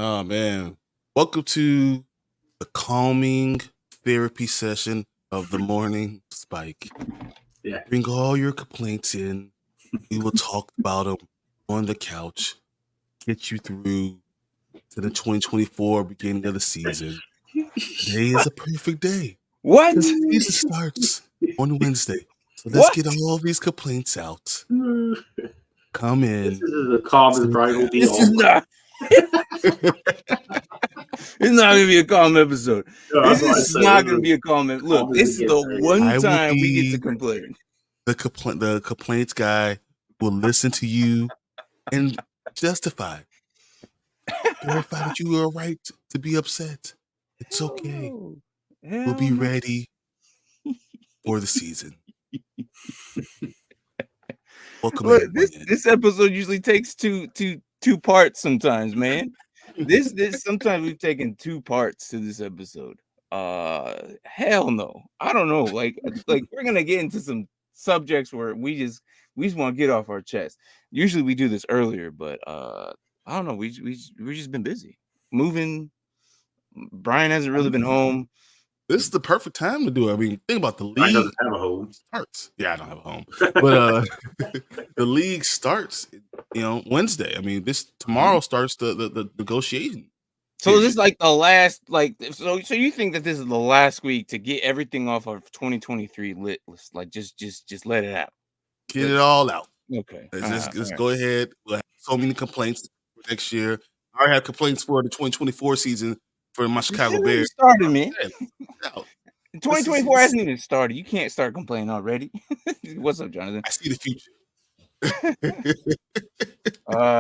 Oh man. Welcome to the calming therapy session of the morning spike. Yeah. Bring all your complaints in. We will talk about them on the couch. Get you through to the 2024 beginning of the season. Today is a perfect day. What? The season starts on Wednesday. So let's get all these complaints out. Come in. This is the calmest Brian will be. This is not. It's not gonna be a calm episode. No, this is not gonna be a calm. Look, this is the one time we get to complain. The complaints guy will listen to you and justify, verify that you are right to be upset. It's okay. We'll be ready for the season. Welcome. Look, this episode usually takes two parts sometimes, man. This sometimes we've taken 2 parts to this episode. Hell no. I don't know. Like we're gonna get into some subjects where we just want to get off our chest. Usually we do this earlier, but I don't know. We've just been busy moving. Bryan hasn't really been home. This is the perfect time to do it. I mean, think about the league. I don't have a home. Starts. Yeah, I don't have a home. But the league starts, Wednesday. I mean, tomorrow starts the negotiation. So is this like the last, so you think that this is the last week to get everything off of 2023 lit list? Like just let it out. Get it all out. Okay. Let's go ahead. We'll have so many complaints for next year. I already have complaints for the 2024 season for my Chicago Bears. Started, man. 2024 hasn't even started. You can't start complaining already. What's up, Jonathan? I see the future.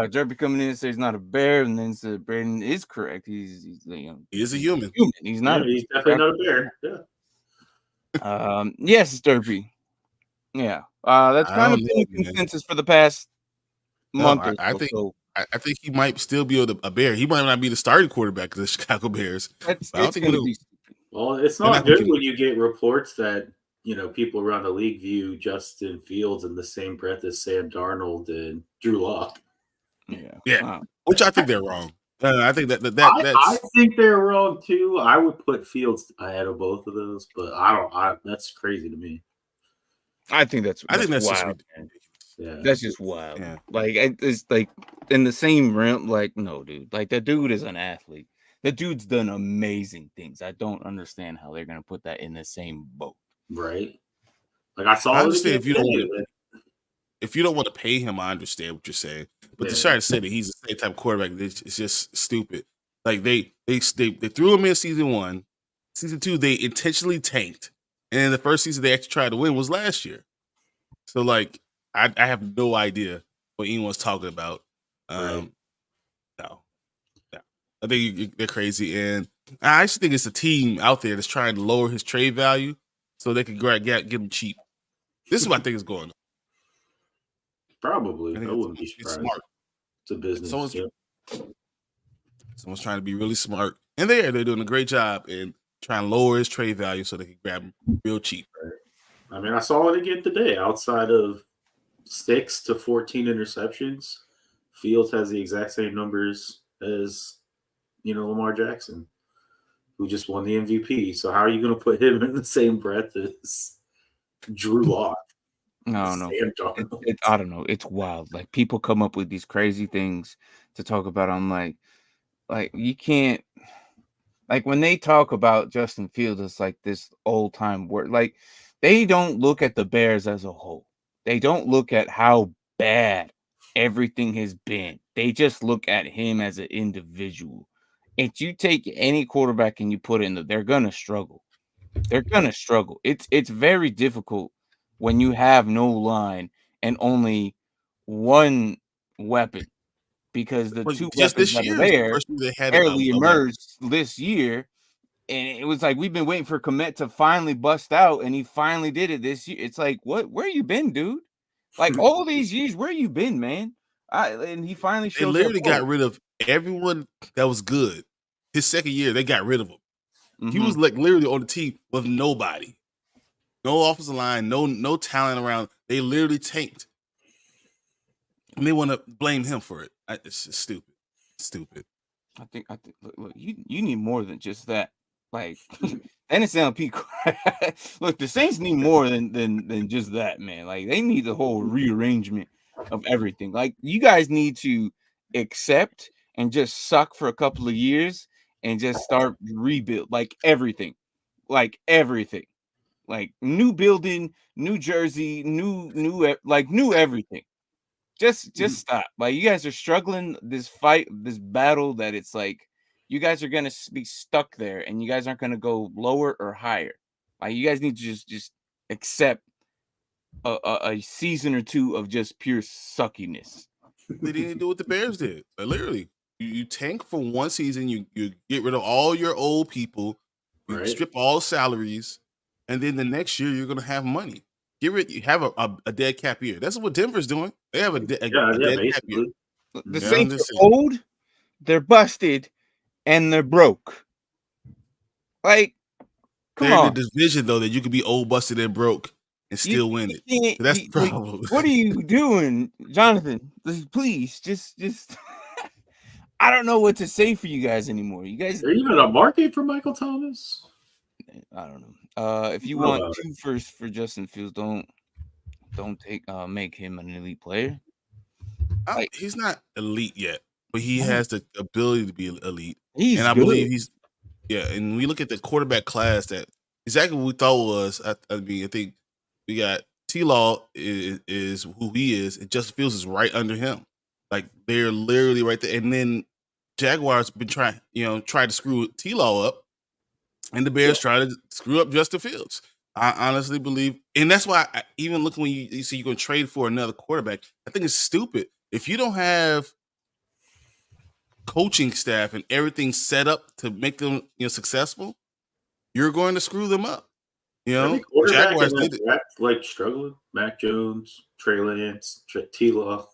Jerby coming in and says he's not a bear, and then said Braden is correct. He is a human. He's not. He's definitely not a bear. Yeah. Yes, it's Derpy. Yeah. That's kind of been the consensus for the past month or so. I think he might still be a Bear. He might not be the starting quarterback of the Chicago Bears. It's not good when you get reports that people around the league view Justin Fields in the same breath as Sam Darnold and Drew Lock. Yeah. Wow. Which I think they're wrong. I think that's. I think they're wrong too. I would put Fields ahead of both of those, but I don't. That's crazy to me. I think that's wild. Just That's just wild. Yeah. Like it's like in the same realm. Like no, dude. Like the dude is an athlete. The dude's done amazing things. I don't understand how they're gonna put that in the same boat. Right. Like I saw. I understand if you don't want to pay him. I understand what you're saying, but to try to say that he's the same type of quarterback, it's just stupid. Like they threw him in season 1, season 2 they intentionally tanked, and then the first season they actually tried to win was last year. So like I have no idea what anyone's talking about. No. I think they're crazy, and I actually think it's a team out there that's trying to lower his trade value so they can get him cheap. This is what I think is going on. Probably. I wouldn't be surprised. Smart. It's a business. Someone's trying to be really smart, and they're doing a great job in trying to lower his trade value so they can grab him real cheap. Right. I mean, I saw it again today. Outside of 6 to 14 interceptions, Fields has the exact same numbers as Lamar Jackson, who just won the MVP. So how are you going to put him in the same breath as Drew Lock? No. I don't know. It's wild. Like people come up with these crazy things to talk about. I'm like you can't. Like when they talk about Justin Fields, it's like this old time word. Like they don't look at the Bears as a whole. They don't look at how bad everything has been. They just look at him as an individual. If you take any quarterback and you put in they're gonna struggle. They're gonna struggle. It's very difficult when you have no line and only one weapon, because the two weapons that are there barely emerged this year. And it was like we've been waiting for Komet to finally bust out, and he finally did it this year. It's like, where you been, dude? Like all these years, where you been, man? And he finally showed. They literally got rid of everyone that was good. His second year, they got rid of him. Mm-hmm. He was like literally on the team with nobody, no offensive line, no talent around. They literally tanked, and they want to blame him for it. It's just stupid. I think look, you need more than just that. Like NSLP. Look, the Saints need more than just that, man. Like they need the whole rearrangement of everything. Like you guys need to accept and just suck for a couple of years and just start rebuild like everything. Like everything. Like new building, new jersey, new everything. Just stop. Like you guys are struggling this battle that it's like you guys are gonna be stuck there, and you guys aren't gonna go lower or higher. Like you guys need to just accept a season or two of just pure suckiness. They didn't do what the Bears did. Like, literally, you tank for one season, you get rid of all your old people, you strip all salaries, and then the next year you're gonna have money. You have a dead cap year. That's what Denver's doing. They have a dead cap year. The Saints are old, they're busted, and they're broke. Like, come on. In the division though that you could be old, busted, and broke and still win it. So that's the problem. What are you doing, Jonathan? Please, just. I don't know what to say for you guys anymore. You guys, are you even a market for Michael Thomas? I don't know. If you want 2 firsts for Justin Fields, don't make him an elite player. He's not elite yet, but he has the ability to be elite. And I believe and we look at the quarterback class that exactly what we thought was. I think we got T-Law is who he is, and Justin Fields is right under him. Like they're literally right there. And then Jaguars been trying to screw T-Law up, and the Bears try to screw up Justin Fields. I honestly believe, and that's why even looking when you see you're going to trade for another quarterback, I think it's stupid. If you don't have coaching staff and everything set up to make them successful, you're going to screw them up. Jaguars did it. Like struggling. Mac Jones, Trey Lance, T-Law.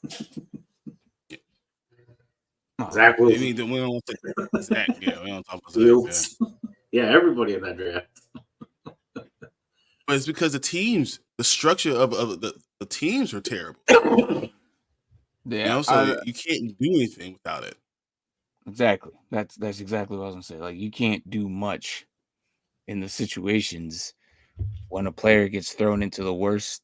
Zach Wilson. We don't want to Zach. Yeah, we don't talk about Zach. Yeah, everybody in that draft. But it's because the structure of the teams are terrible. Yeah, so you can't do anything without it. Exactly. That's exactly what I was gonna say. Like you can't do much in the situations when a player gets thrown into the worst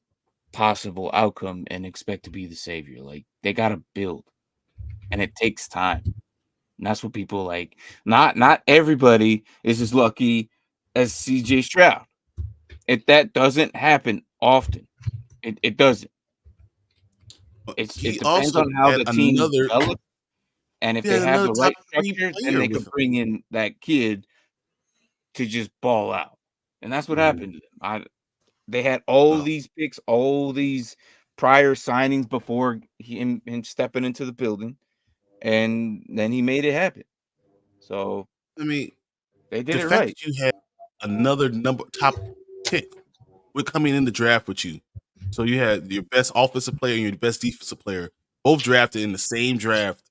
possible outcome and expect to be the savior. Like they gotta build, and it takes time. And that's what people like. Not everybody is as lucky as CJ Stroud. That doesn't happen often. It doesn't. It depends on how the team develops, and if they have the right structure, then they can bring in that kid to just ball out. And that's what happened to them. They had all these picks, all these prior signings before him stepping into the building, and then he made it happen. So I mean, they did it right. You had another top pick. We're coming in the draft with you. So you had your best offensive player and your best defensive player both drafted in the same draft.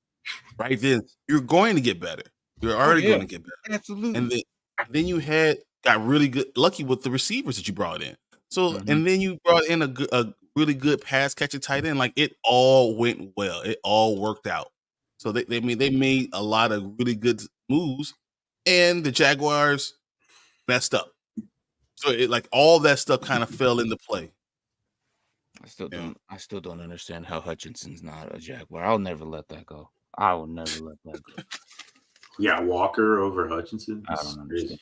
Right then, you're going to get better. You're already going to get better. Absolutely. And then you got really lucky with the receivers that you brought in. So and then you brought in a really good pass catching tight end. Like it all went well. It all worked out. So they made a lot of really good moves, and the Jaguars messed up. So all that stuff kind of fell into play. I still don't understand how Hutchinson's not a Jaguar. I'll never let that go. I will never let that go. Yeah, Walker over Hutchinson. I don't understand.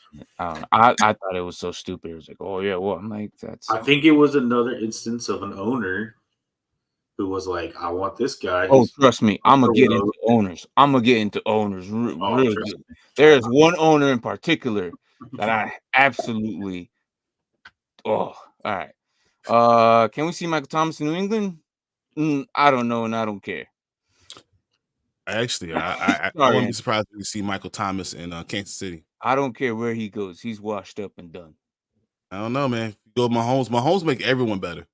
I thought it was so stupid. It was like, oh yeah, well, I'm like, that's. I think it was another instance of an owner who was like, I want this guy. Oh, trust me, I'm gonna get into owners. Really good. There's one owner in particular that I absolutely. Oh, all right. Can we see Michael Thomas in New England? I don't know, and I don't care. Actually, I wouldn't be surprised to see Michael Thomas in Kansas City. I don't care where he goes. He's washed up and done. I don't know, man. Go Mahomes. Mahomes make everyone better.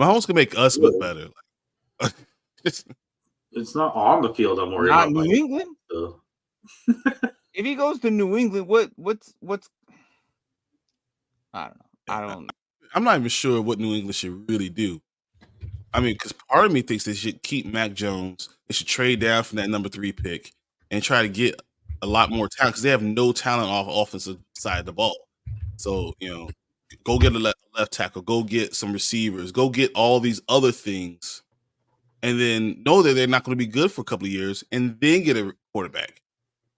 Mahomes can make us look better. It's not on the field. I'm worried about New England. If he goes to New England, what's? I don't know. I'm not even sure what New England should really do. I mean, because part of me thinks they should keep Mac Jones. They should trade down from that number 3 pick and try to get a lot more talent because they have no talent off offensive side of the ball. So, go get a left tackle, go get some receivers, go get all these other things, and then know that they're not going to be good for a couple of years, and then get a quarterback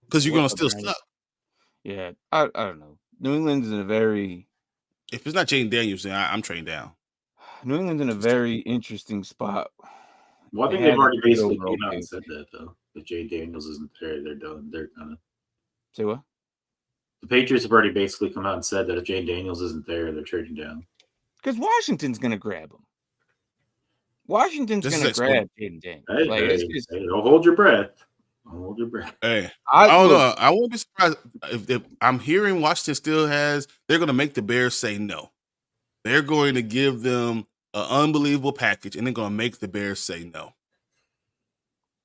because you're going to still suck. Yeah, I don't know. New England's in a very... If it's not Jaden Daniels, then I'm trading down. New England's in a very interesting spot. Well, I think they've already basically came out and said that, though. If Jaden Daniels isn't there, they're done. They're kind of... Say what? The Patriots have already basically come out and said that if Jaden Daniels isn't there, they're trading down. Because Washington's going to grab him. Washington's going to grab Jaden Daniels. Don't hold your breath. Don't hold your breath. Hey, I don't know. I won't be surprised if I'm hearing Washington still has. They're going to make the Bears say no. They're going to give them an unbelievable package, and they're going to make the Bears say no.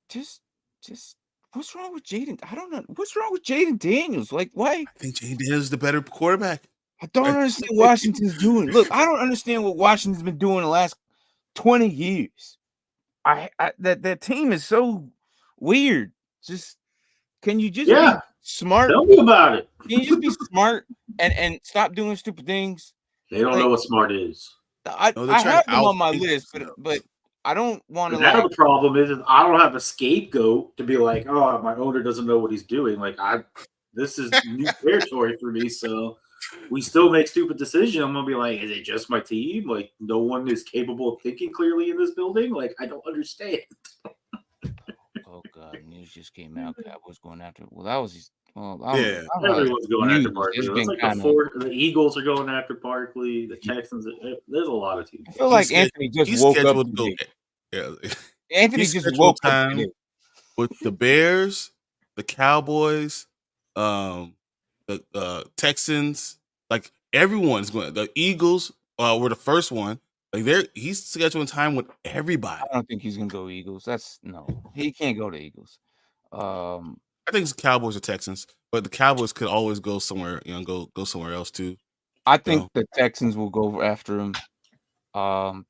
Just what's wrong with Jaden? I don't know. What's wrong with Jaden Daniels? Like, why? I think Jaden Daniels is the better quarterback. I don't understand what Washington's doing. Look, I don't understand what Washington's been doing the last 20 years. That team is so weird. Just can you just be smart? Tell me about it. Can you just be smart and stop doing stupid things? They don't know what smart is. I have them on my list, but I don't want to. Now the problem is I don't have a scapegoat to be like, oh, my owner doesn't know what he's doing. Like this is new territory for me, so we still make stupid decisions. I'm gonna be like, is it just my team? Like no one is capable of thinking clearly in this building. Like I don't understand. Oh God, news just came out. Cowboys going after. Well, that was everyone's going after Barkley. It's like the Eagles are going after Barkley. The Texans. There's a lot of teams. I feel like Anthony just woke up. Anthony just woke up with the Bears, the Cowboys, the Texans. Like everyone's going. The Eagles were the first one. Like he's scheduling time with everybody. I don't think he's gonna go Eagles. He can't go to Eagles. I think it's Cowboys or Texans, but the Cowboys could always go somewhere, go somewhere else too. I think the Texans will go after him.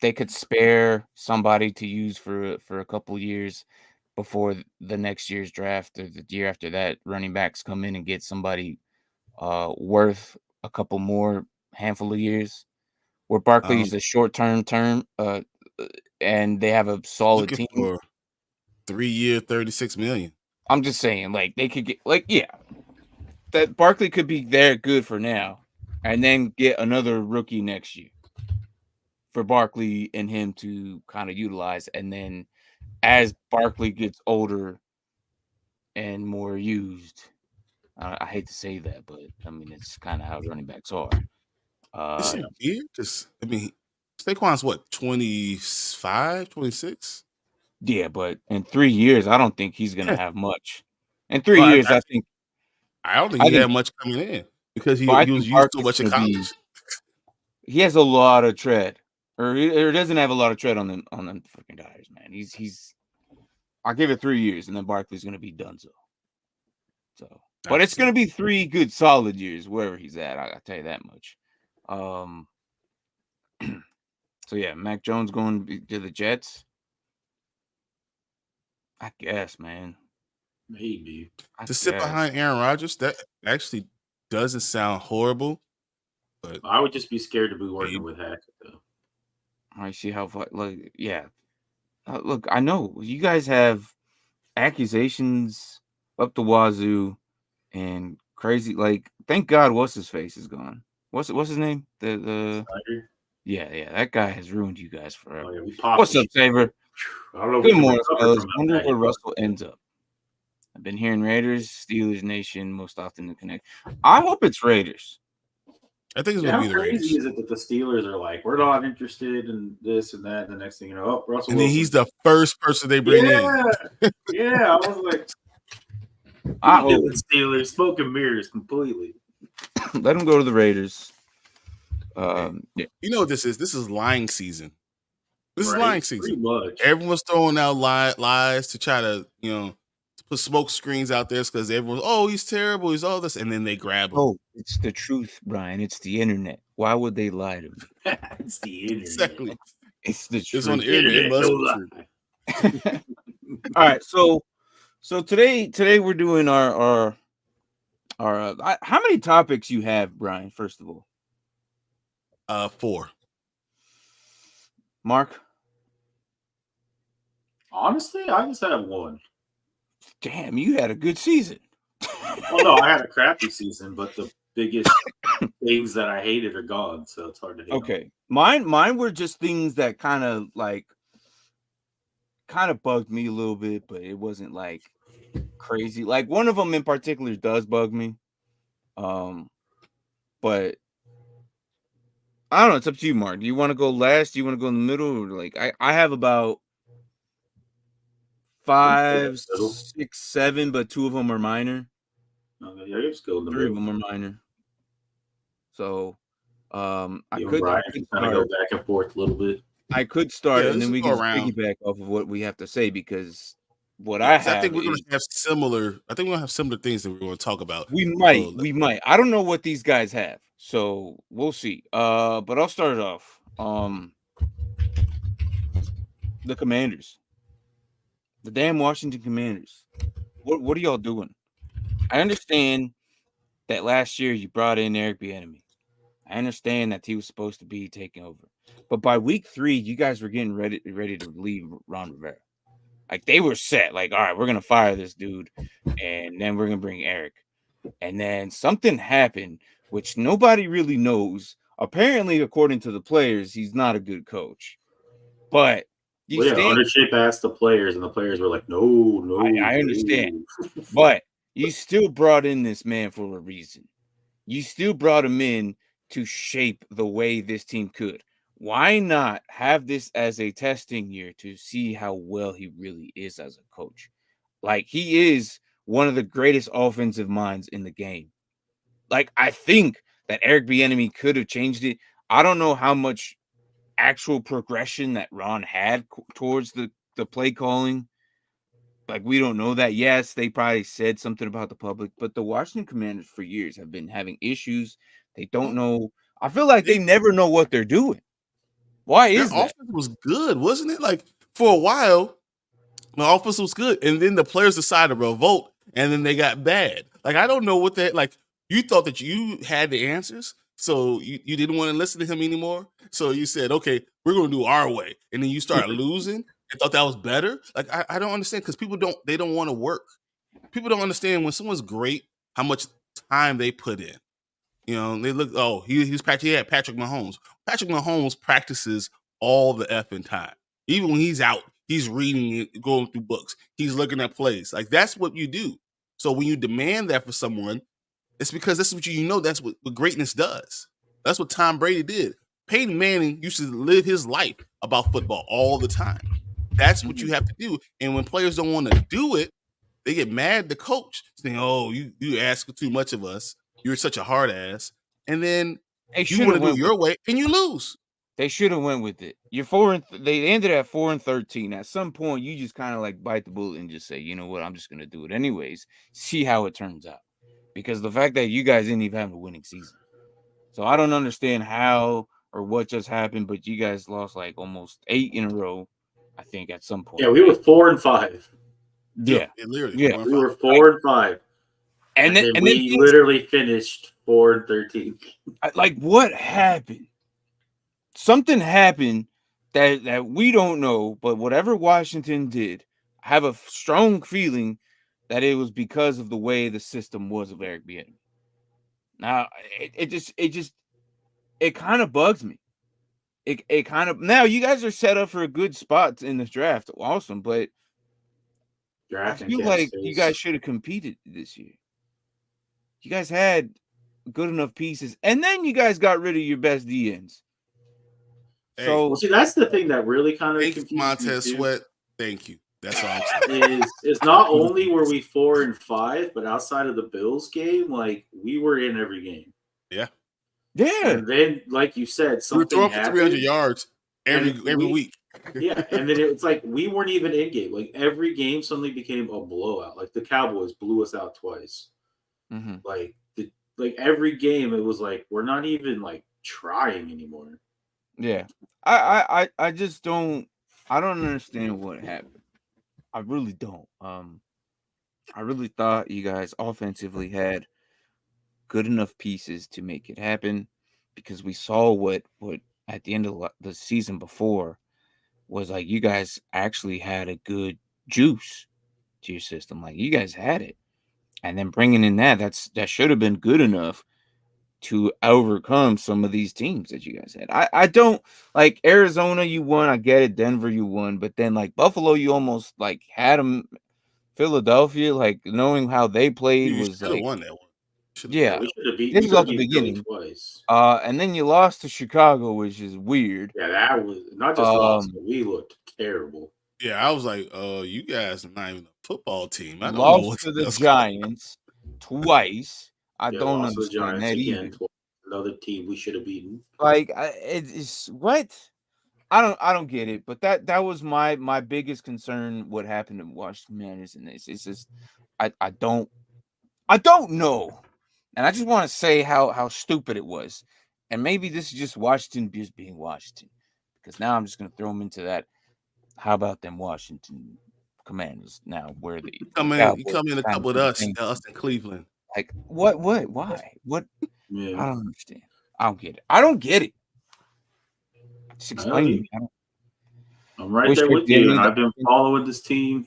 They could spare somebody to use for a couple years before the next year's draft or the year after that. Running backs come in and get somebody worth a couple more handful of years. Where Barkley is a short-term and they have a solid team. For 3 year, $36 million. I'm just saying, like they could get, that Barkley could be there good for now, and then get another rookie next year for Barkley and him to kind of utilize, and then as Barkley gets older and more used, I hate to say that, but I mean it's kind of how running backs are. Is it weird? Because Saquon's what, 25, 26? Yeah, but in 3 years, I don't think he's gonna have much. In 3 years, I don't think he had much coming in because he was used so much in college. He has a lot of tread, or doesn't have a lot of tread on them freaking tires, man. He's. I'll give it 3 years, and then Barkley's gonna be done. But it's gonna be 3 good solid years wherever he's at. I tell you that much. So yeah, Mac Jones going to the Jets. I guess, man. Maybe to sit behind Aaron Rodgers, that actually doesn't sound horrible. But I would just be scared to be working with Hackett, though. I see how look, I know you guys have accusations up the wazoo and crazy. Like, thank God, what's his face is gone. What's his name? The yeah, that guy has ruined you guys forever. What's up, Saber? Good morning, fellas. Wonder where Russell ends up. I've been hearing Raiders, Steelers Nation most often to connect. I hope it's Raiders. I think it's going to be the Raiders. How crazy is it that the Steelers are like, we're not interested in this and that, and the next thing you know, Russell and then Wilson. He's the first person they bring in. Yeah, I was like, I hope the Steelers smoke and mirrors completely. Let them go to the Raiders. Yeah. You know what this is? This is lying season. This is lying season. Pretty much. Everyone's throwing out lies to try to, to put smoke screens out there because everyone's, he's terrible, he's all this, and then they grab him. Oh, it's the truth, Brian. It's the internet. Why would they lie to me? It's the internet. Exactly. It's the truth. It's on the internet. All right, so So today we're doing our how many topics you have, Brian? First of all, 4. Mark. Honestly, I just have one. Damn, you had a good season. Well, no, I had a crappy season, but the biggest things that I hated are gone, so it's hard to hate. Okay, mine were just things that kind of bugged me a little bit, but it wasn't like crazy. Like one of them in particular does bug me. But I don't know. It's up to you, Mark. Do you want to go last? Do you want to go in the middle? Or like I have about 5, 6, 7, but 2 of them are minor. Okay, yeah, just go in the 3 of middle. them are minor. So I could kind of go back and forth a little bit. I could start, and then we can piggyback off of what we have to say, because what I have, I think we're going to have similar. I think we're going to have similar things that we're going to talk about. We might. I don't know what these guys have, so we'll see. But I'll start it off. The Commanders, the damn Washington Commanders. What are y'all doing? I understand that last year you brought in Eric Bieniemy. I understand that he was supposed to be taking over, but by week 3, you guys were getting ready to leave Ron Rivera. Like they were set. Like, all right, we're gonna fire this dude, and then we're gonna bring Eric. And then something happened, which nobody really knows. Apparently, according to the players, he's not a good coach. But ownership asked the players, and the players were like, "No, I understand." But you still brought in this man for a reason. You still brought him in to shape the way this team could. Why not have this as a testing year to see how well he really is as a coach? Like, he is one of the greatest offensive minds in the game. Like, I think that Eric Bieniemy could have changed it. I don't know how much actual progression that Ron had towards the play calling. Like, we don't know that. Yes, they probably said something about the public, but the Washington Commanders for years have been having issues. They don't know. I feel like they never know what they're doing. Why is that? Their offense was good, wasn't it? Like, for a while, the offense was good, and then the players decided to revolt, and then they got bad. Like, I don't know what that, like, you thought that you had the answers, so you didn't want to listen to him anymore. So you said, okay, we're going to do our way. And then you started losing and thought that was better. Like, I don't understand, because people don't want to work. People don't understand when someone's great, how much time they put in. You know, they look, he had Patrick Mahomes. Patrick Mahomes practices all the effing time. Even when he's out, he's reading it, going through books. He's looking at plays. Like, that's what you do. So when you demand that for someone, it's because this is what you know. That's what greatness does. That's what Tom Brady did. Peyton Manning used to live his life about football all the time. That's what you have to do. And when players don't want to do it, they get mad at the coach, saying, "Oh, you ask too much of us. You're such a hard ass." And then you want to do it your way, and you lose. They should have went with it. They ended at 4-13. At some point, you just kind of like bite the bullet and just say, you know what, I'm just gonna do it anyways. See how it turns out. Because the fact that you guys didn't even have a winning season. So I don't understand how or what just happened, but you guys lost like almost 8 in a row, I think, at some point. Yeah, we were 4-5. Yeah. We were 4-5. And then we literally finished 4-13. Like, what happened? Something happened that we don't know, but whatever Washington did, I have a strong feeling that it was because of the way the system was of Eric Bieniemy. Now, it kind of bugs me. It kind of, now you guys are set up for a good spot in this draft. Awesome, but I feel like you guys should have competed this year. You guys had good enough pieces, and then you guys got rid of your best DNs. So, well, see, that's the thing that really kind of confused Montez Sweat. Thank you. That's all I'm saying. Is not only were we 4-5, but outside of the Bills game, like, we were in every game. Yeah. Yeah. And then, like you said, something we were throwing for 300 yards every week. Yeah, and then it's like we weren't even in game. Like, every game suddenly became a blowout. Like, the Cowboys blew us out twice. Mm-hmm. Like every game, it was like we're not even like trying anymore. Yeah, I just don't. I don't understand what happened. I really don't. I really thought you guys offensively had good enough pieces to make it happen, because we saw what at the end of the season before was like you guys actually had a good juice to your system. Like you guys had it. And then bringing in that should have been good enough to overcome some of these teams that you guys had. I don't like Arizona, you won. I get it. Denver, you won. But then like Buffalo, you almost like had them. Philadelphia, like knowing how they played You was should have like, won that one. Yeah, yeah, we should have beat. this We is could at have the beat Philly beginning. twice. And then you lost to Chicago, which is weird. Yeah, that was not just lost, but we looked terrible. Yeah, I was like, you guys are not even a football team. I don't know Lost what to the Giants twice. I Yeah, don't lost to the understand Giants that again. either. Another team we should have beaten. Like, it's what I don't get it. But that was my biggest concern. What happened in Washington, man, is in this. It's just I don't know. And I just want to say how stupid it was. And maybe this is just Washington just being Washington. Because now I'm just going to throw them into that. How about them Washington Commanders now where the you come in a couple with us in Cleveland. Like, what, why? What? Yeah. I don't understand. I don't get it. Just explain to me. I'm right there with you, and I've been following this team.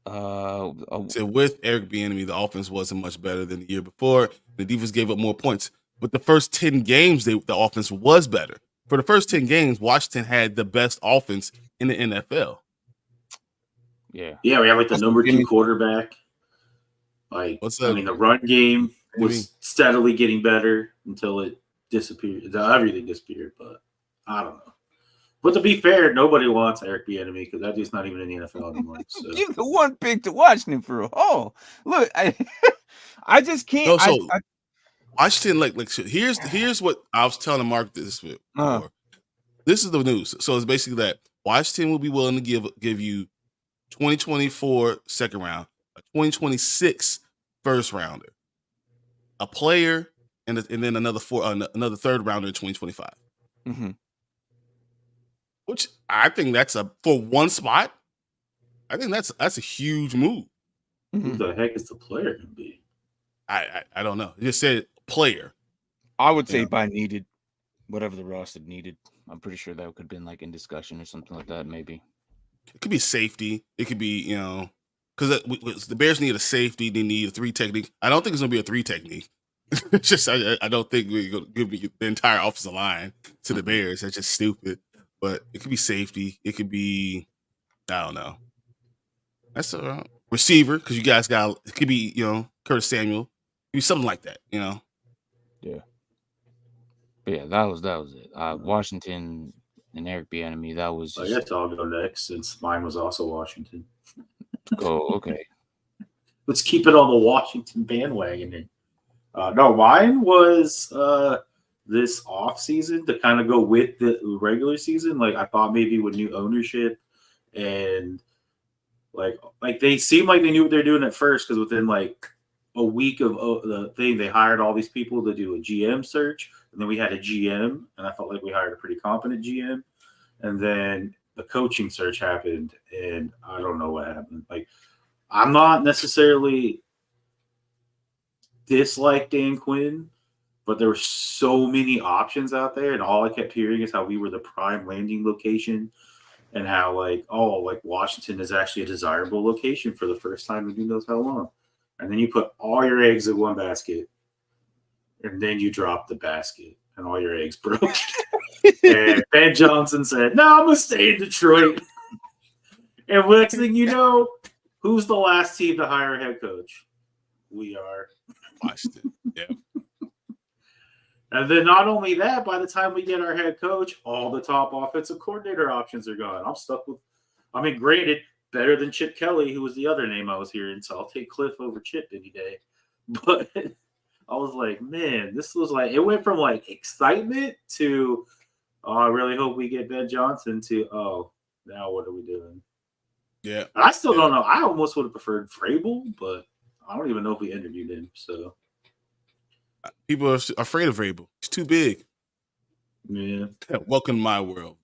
So with Eric Bieniemy, the offense wasn't much better than the year before. The defense gave up more points. But the first 10 games, the offense was better. For the first 10 games, Washington had the best offense in the NFL. Yeah. Yeah, we had like the number 2 quarterback. Like, I mean, the run game was steadily getting better until it disappeared. Everything disappeared, but I don't know. But to be fair, nobody wants Eric Bieniemy because that dude's not even in the NFL anymore. So. Give the one pick to Washington for a haul. Look, I just can't. No, so Washington, like here's what I was telling Mark this before. This is the news. So it's basically that Washington will be willing to give you 2024 second round, a 2026 first rounder, a player, and then another third rounder in 2025. Mm-hmm. Which I think that's for one spot. I think that's a huge move. Who the heck is the player going to be? I don't know. It just said player. I would say by needed, whatever the roster needed. I'm pretty sure that could have been like in discussion or something like that. Maybe it could be safety. It could be because the Bears need a safety. They need a 3 technique. I don't think it's gonna be a 3 technique. It's just I don't think we're gonna give the entire offensive line to the Bears. That's just stupid. But it could be safety. It could be I don't know. That's a receiver because you guys got. It could be Curtis Samuel. It could be something like that. Yeah. But yeah, that was it. Washington and Eric Bieniemy. That was. Just... I guess I'll go next since mine was also Washington. Go okay. Let's keep it on the Washington bandwagon. No, mine was this off season to kind of go with the regular season. Like I thought maybe with new ownership and like they seemed like they knew what they're doing at first because within like a week of the thing they hired all these people to do a GM search, and then we had a GM, and I felt like we hired a pretty competent GM, and then the coaching search happened, and I don't know what happened. Like I'm not necessarily dislike Dan Quinn, but there were so many options out there, and all I kept hearing is how we were the prime landing location, and how like Washington is actually a desirable location for the first time in who knows how long. And then you put all your eggs in one basket, and then you drop the basket, and all your eggs broke. And Ben Johnson said, "No, I'm gonna stay in Detroit." And next thing you know, who's the last team to hire a head coach? We are. Washington. Yeah. And then not only that, by the time we get our head coach, all the top offensive coordinator options are gone. I'm stuck with, granted, better than Chip Kelly, who was the other name I was hearing, so I'll take Cliff over Chip any day. But I was like, man, this was like, it went from like excitement to, I really hope we get Ben Johnson to, now what are we doing? Yeah. I still don't know. I almost would have preferred Vrabel, but I don't even know if we interviewed him. So people are afraid of Vrabel. He's too big. Yeah. Welcome to my world.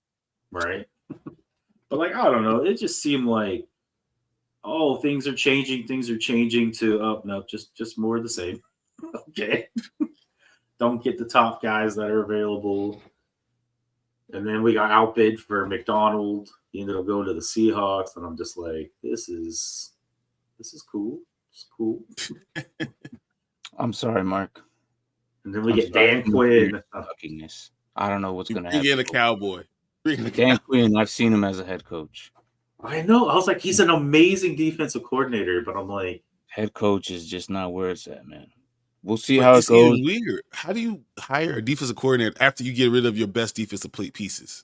Right. But like, I don't know. It just seemed like oh, things are changing to no, just more of the same. Okay. Don't get the top guys that are available. And then we got outbid for McDonald. He ended up going to the Seahawks, and I'm just like, this is cool. It's cool. I'm sorry, Mark. And then we get Dan Quinn. I don't know what's going to happen. happen. Get a Cowboy. Dan Quinn, I've seen him as a head coach. I know. I was like, he's an amazing defensive coordinator, but I'm like, head coach is just not where it's at, man. We'll see how it goes. It's weird. How do you hire a defensive coordinator after you get rid of your best defensive pieces?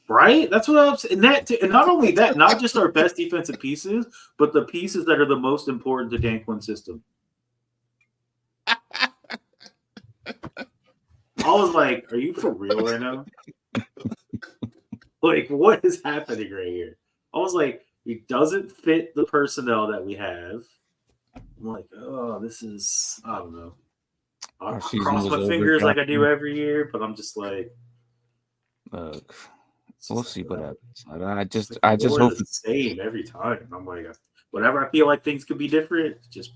Right? That's what I'm saying. And not only that, not just our best defensive pieces, but the pieces that are the most important to Dan Quinn's system. I was like, are you for real right now? Like, what is happening right here? I was like, it doesn't fit the personnel that we have. I'm like, oh, this is, I don't know. I cross my fingers like I do every year, but I'm just like, we'll see what happens. I just hope it's the same every time. I'm like, whenever I feel like things could be different, just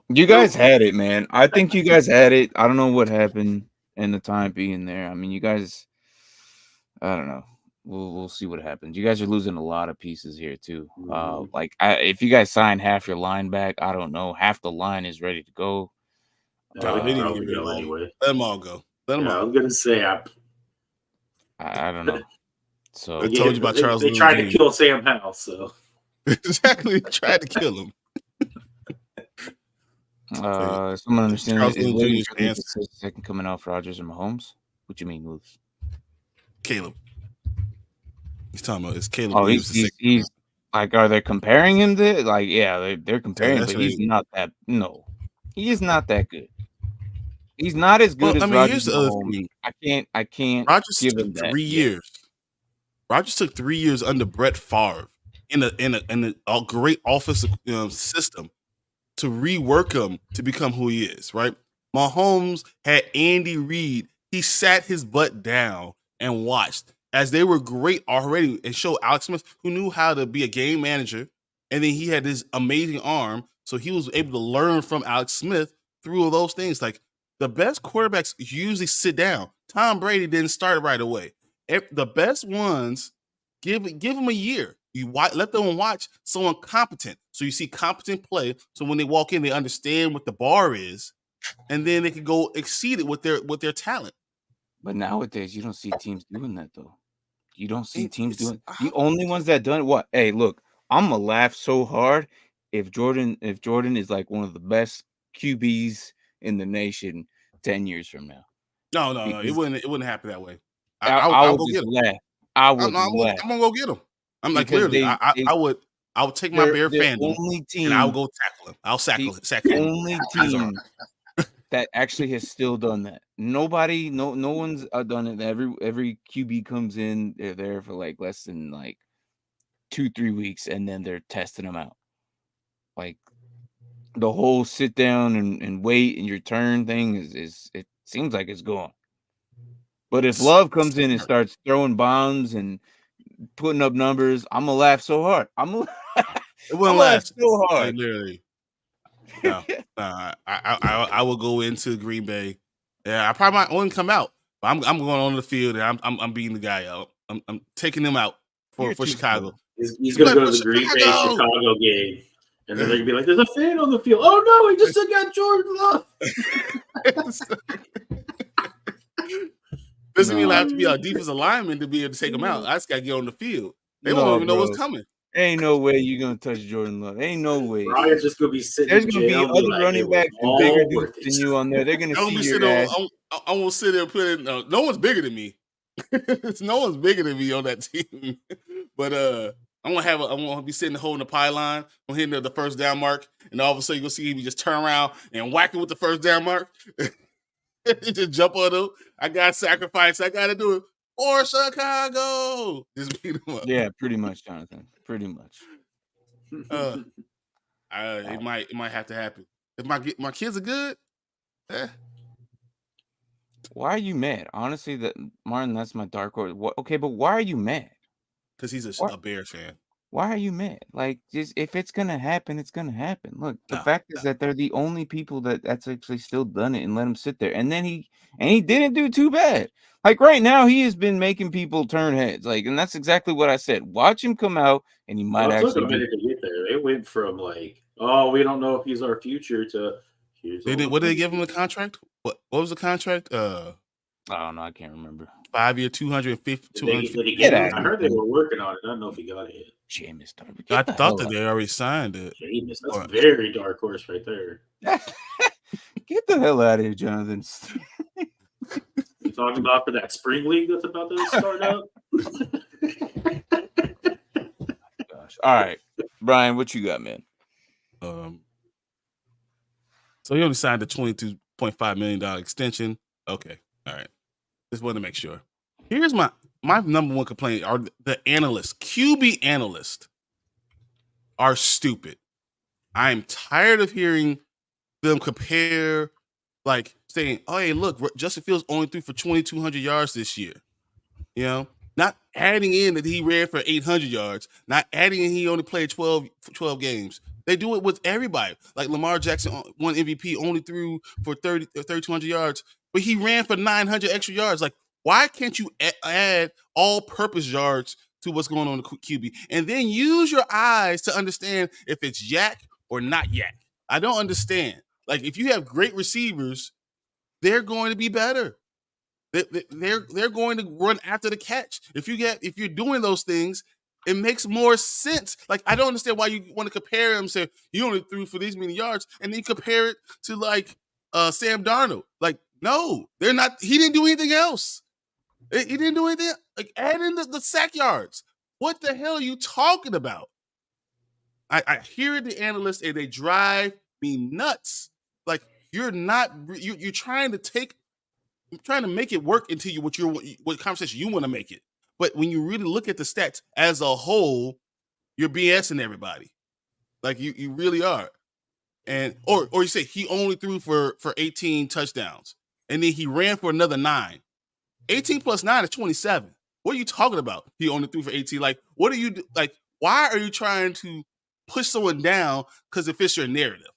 you guys had it, man. I think you guys had it. I don't know what happened in the time being there. I mean, you guys, I don't know. We'll see what happens. You guys are losing a lot of pieces here too. If you guys sign half your line back, I don't know. Half the line is ready to go. They need to go anyway. Let them all go. Let them all. I was gonna say I don't know. So I told you about Charles. They tried to kill Sam Howell, so exactly tried to kill him. Someone understands is second coming out for Rodgers and Mahomes. What you mean, Moose? Caleb. He's talking about it's Caleb. Oh, he's like, are they comparing him to? Like, yeah, they're comparing, but he's not that. No, he is not that good. He's not as good as Rodgers. I can't. Rodgers give took him 3 years. Rodgers took 3 years under Brett Favre in a great offensive system to rework him to become who he is. Right? Mahomes had Andy Reid. He sat his butt down and watched as they were great already and showed Alex Smith, who knew how to be a game manager, and then he had this amazing arm, so he was able to learn from Alex Smith through all those things. Like, the best quarterbacks usually sit down. Tom Brady didn't start right away. The best ones, give them a year. Let them watch someone competent, so you see competent play. So when they walk in, they understand what the bar is, and then they can go exceed it with their talent. But nowadays, you don't see teams doing that, though. You don't see teams doing the only ones that done what? Hey, look, I'm gonna laugh so hard if Jordan is like one of the best QBs in the nation 10 years from now. No, it wouldn't happen that way. I would just laugh. I'm gonna go get him. I'm like, literally, I would take my bare fandom and I'll go tackle him. I'll sack him. The only team that actually has still done that. No one's done it. Every QB comes in, they're there for like less than like 2-3 weeks, and then they're testing them out. Like, the whole sit down and wait and your turn thing is it seems like it's gone. But if Love comes in and starts throwing bombs and putting up numbers, I'm gonna laugh so hard. It wouldn't laugh so hard. Like, literally. No, I will go into Green Bay. Yeah, I probably might only come out, but I'm going on the field and I'm beating the guy out. I'm taking him out for Chicago. He's gonna go to the Green Bay Chicago game, and then they're gonna be like, "There's a fan on the field." Oh no, he just took out Jordan Love. Doesn't mean I have to be a defensive lineman to be able to take him out. I just gotta get on the field. They won't even know what's coming. Ain't no way you're gonna touch Jordan Love. Ain't no way. Brian's just gonna be sitting. There's gonna be other running backs and bigger dudes than you on there. They're gonna see your ass. I won't sit there and put in. No one's bigger than me. No one's bigger than me on that team. But I'm gonna be sitting holding the pylon. I'm hitting the first down mark, and all of a sudden you'll see me just turn around and whack it with the first down mark. Just jump on them. I got sacrifice. I gotta do it. Or Chicago. Just beat them up. Yeah, pretty much, Jonathan. Pretty much. It might have to happen. If my kids are good, Why are you mad? Honestly, Martin, that's my dark horse. Okay, but why are you mad? Because he's a Bears fan. why are you mad? Like, just if it's gonna happen, it's gonna happen. Look, the No, fact is that they're the only people that's actually still done it and let him sit there. And then he didn't do too bad. Like right now, he has been making people turn heads. Like, and that's exactly what I said. Watch him come out, and he might Well, it took actually a minute to get there. It went from like, oh, we don't know if he's our future to here's all the what did they money. give him a contract? What was the contract? I don't know. I can't remember. 5-year, 250. Did he Get get out it? of I here, heard they man. were working on it. I don't know if he got it yet. Jameis, I thought that they already signed it. Jameis, that's very dark horse right there. Get the hell out of here, Jonathan. You talking about for that spring league that's about to start up? Gosh. All right, Brian, what you got, man? So he only signed a $22.5 million extension. Okay, all right. Just wanted to make sure. Here's my number one complaint: are the analysts, QB analysts, are stupid. I am tired of hearing them compare, like saying, "Oh, hey, look, Justin Fields only threw for 2,200 yards this year." You know, not adding in that he ran for 800 yards, not adding in he only played 12 games. They do it with everybody. Like Lamar Jackson won MVP, only threw for 3,200 yards, but he ran for 900 extra yards. Like, why can't you add all-purpose yards to what's going on in the QB? And then use your eyes to understand if it's yak or not yak. I don't understand. Like, if you have great receivers, they're going to be better. They're going to run after the catch. If you're doing those things, it makes more sense. Like, I don't understand why you want to compare him. Say you only threw for these many yards, and then you compare it to like Sam Darnold. Like, no, they're not. He didn't do anything else. He didn't do anything. Like, add in the sack yards. What the hell are you talking about? I hear the analysts and they drive me nuts. Like, you're trying to make it work into what conversation you want to make it. But when you really look at the stats as a whole, you're BSing everybody. Like, you really are. And or you say he only threw for 18 touchdowns, and then he ran for another 9. 18 plus 9 is 27. What are you talking about? He only threw for 18. Like, what are you like? Why are you trying to push someone down because it fits your narrative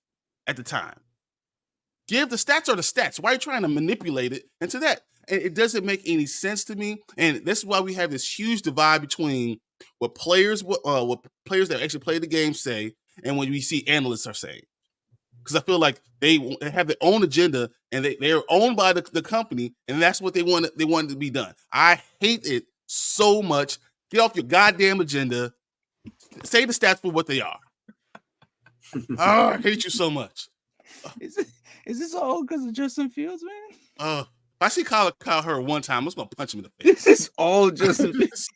at the time? Give the stats are the stats. Why are you trying to manipulate it into that? And it doesn't make any sense to me. And this is why we have this huge divide between what players that actually play the game say and what we see analysts are saying. Because I feel like they have their own agenda and they are owned by the company, and that's what they want to be done. I hate it so much. Get off your goddamn agenda. Say the stats for what they are. Oh, I hate you so much. Is this all because of Justin Fields, man? If I see Kyle Hurd one time, I'm just gonna punch him in the face. This is all Justin Fields.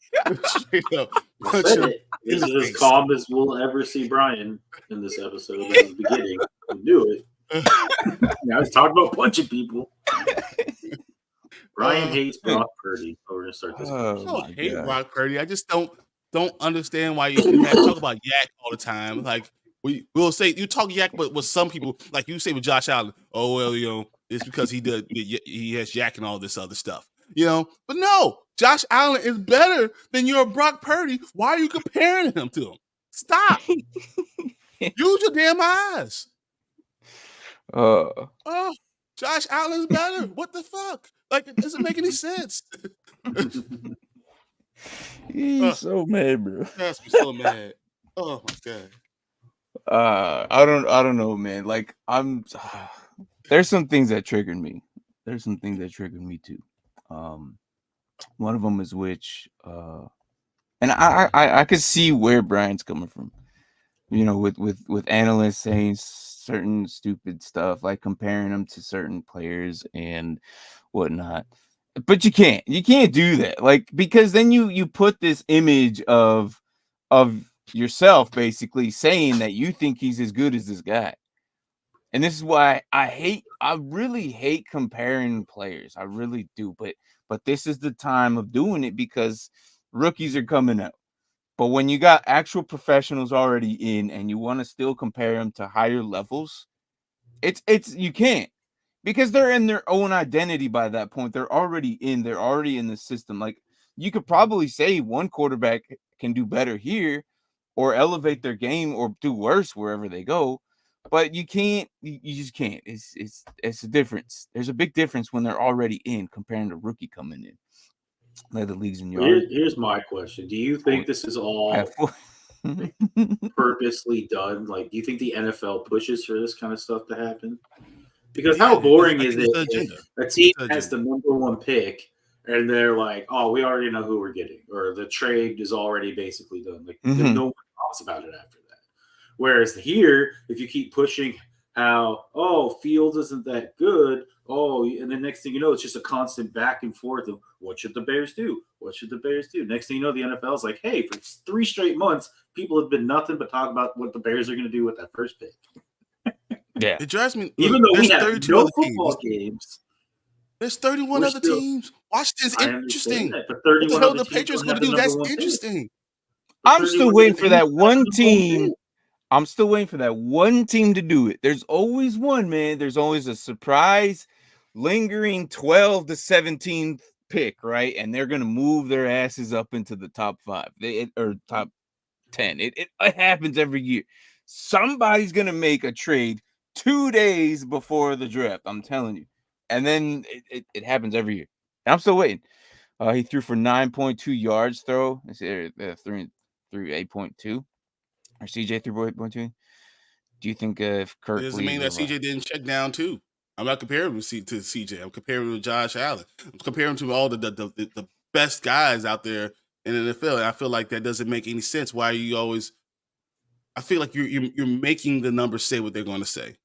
Straight up. Punch him. This is as calm as we'll ever see Bryan in this episode. This is the beginning. We knew it. I was talking about punching people. Bryan hates Brock Purdy. Oh, we're gonna start this. I don't hate Brock Purdy. I just don't understand why you have to talk about yak all the time. Like, we'll say you talk yak, but with some people, like you say with Josh Allen, oh well, it's because he has yak and all this other stuff, But no, Josh Allen is better than your Brock Purdy. Why are you comparing him to him? Stop. Use your damn eyes. Josh Allen is better. What the fuck? Like, it doesn't make any sense. He's so mad, bro. That's me so mad. Oh my god. I don't know, man. Like, there's some things that triggered me. There's some things that triggered me too. One of them is and I could see where Brian's coming from. With analysts saying certain stupid stuff, like comparing them to certain players and whatnot. But you can't do that. Like, because then you put this image of yourself basically saying that you think he's as good as this guy. And this is why I really hate comparing players. I really do. But this is the time of doing it because rookies are coming out. But when you got actual professionals already in and you want to still compare them to higher levels, you can't, because they're in their own identity by that point. They're already in the system. Like, you could probably say one quarterback can do better here, or elevate their game or do worse wherever they go. But you can't. You just can't. It's a difference. There's a big difference when they're already in comparing to rookie coming in. Like the leagues in yards. Here's my question: do you think this is all purposely done? Like, do you think the NFL pushes for this kind of stuff to happen? Because how boring is it if a team has the number one pick and they're like, "Oh, we already know who we're getting," or the trade is already basically done. Like, no one talks about it after that. Whereas here, if you keep pushing how, Fields isn't that good, and the next thing you know, it's just a constant back and forth of what should the Bears do? What should the Bears do? Next thing you know, the NFL is like, hey, for 3 straight months, people have been nothing but talk about what the Bears are going to do with that first pick. Yeah, it drives me. Even though we have no football games, there's 31 other teams. Watch this. Interesting. That, but 31 what the hell other the Patriots going to do? That's interesting. I'm still waiting for that one team. I'm still waiting for that one team to do it. There's always one, man. There's always a surprise, lingering 12 to 17 pick, right? And they're gonna move their asses up into the top 5, or top 10. It happens every year. Somebody's gonna make a trade 2 days before the draft. I'm telling you, and then it happens every year. And I'm still waiting. He threw for 9.2 yards. Throw. Through 8.2. Or CJ threw 8.2. Do you think if Kirk doesn't mean that CJ didn't check down too? I'm not comparing him to CJ. I'm comparing him to Josh Allen. I'm comparing him to all the best guys out there in the NFL. And I feel like that doesn't make any sense. Why are you always? I feel like you're making the numbers say what they're going to say.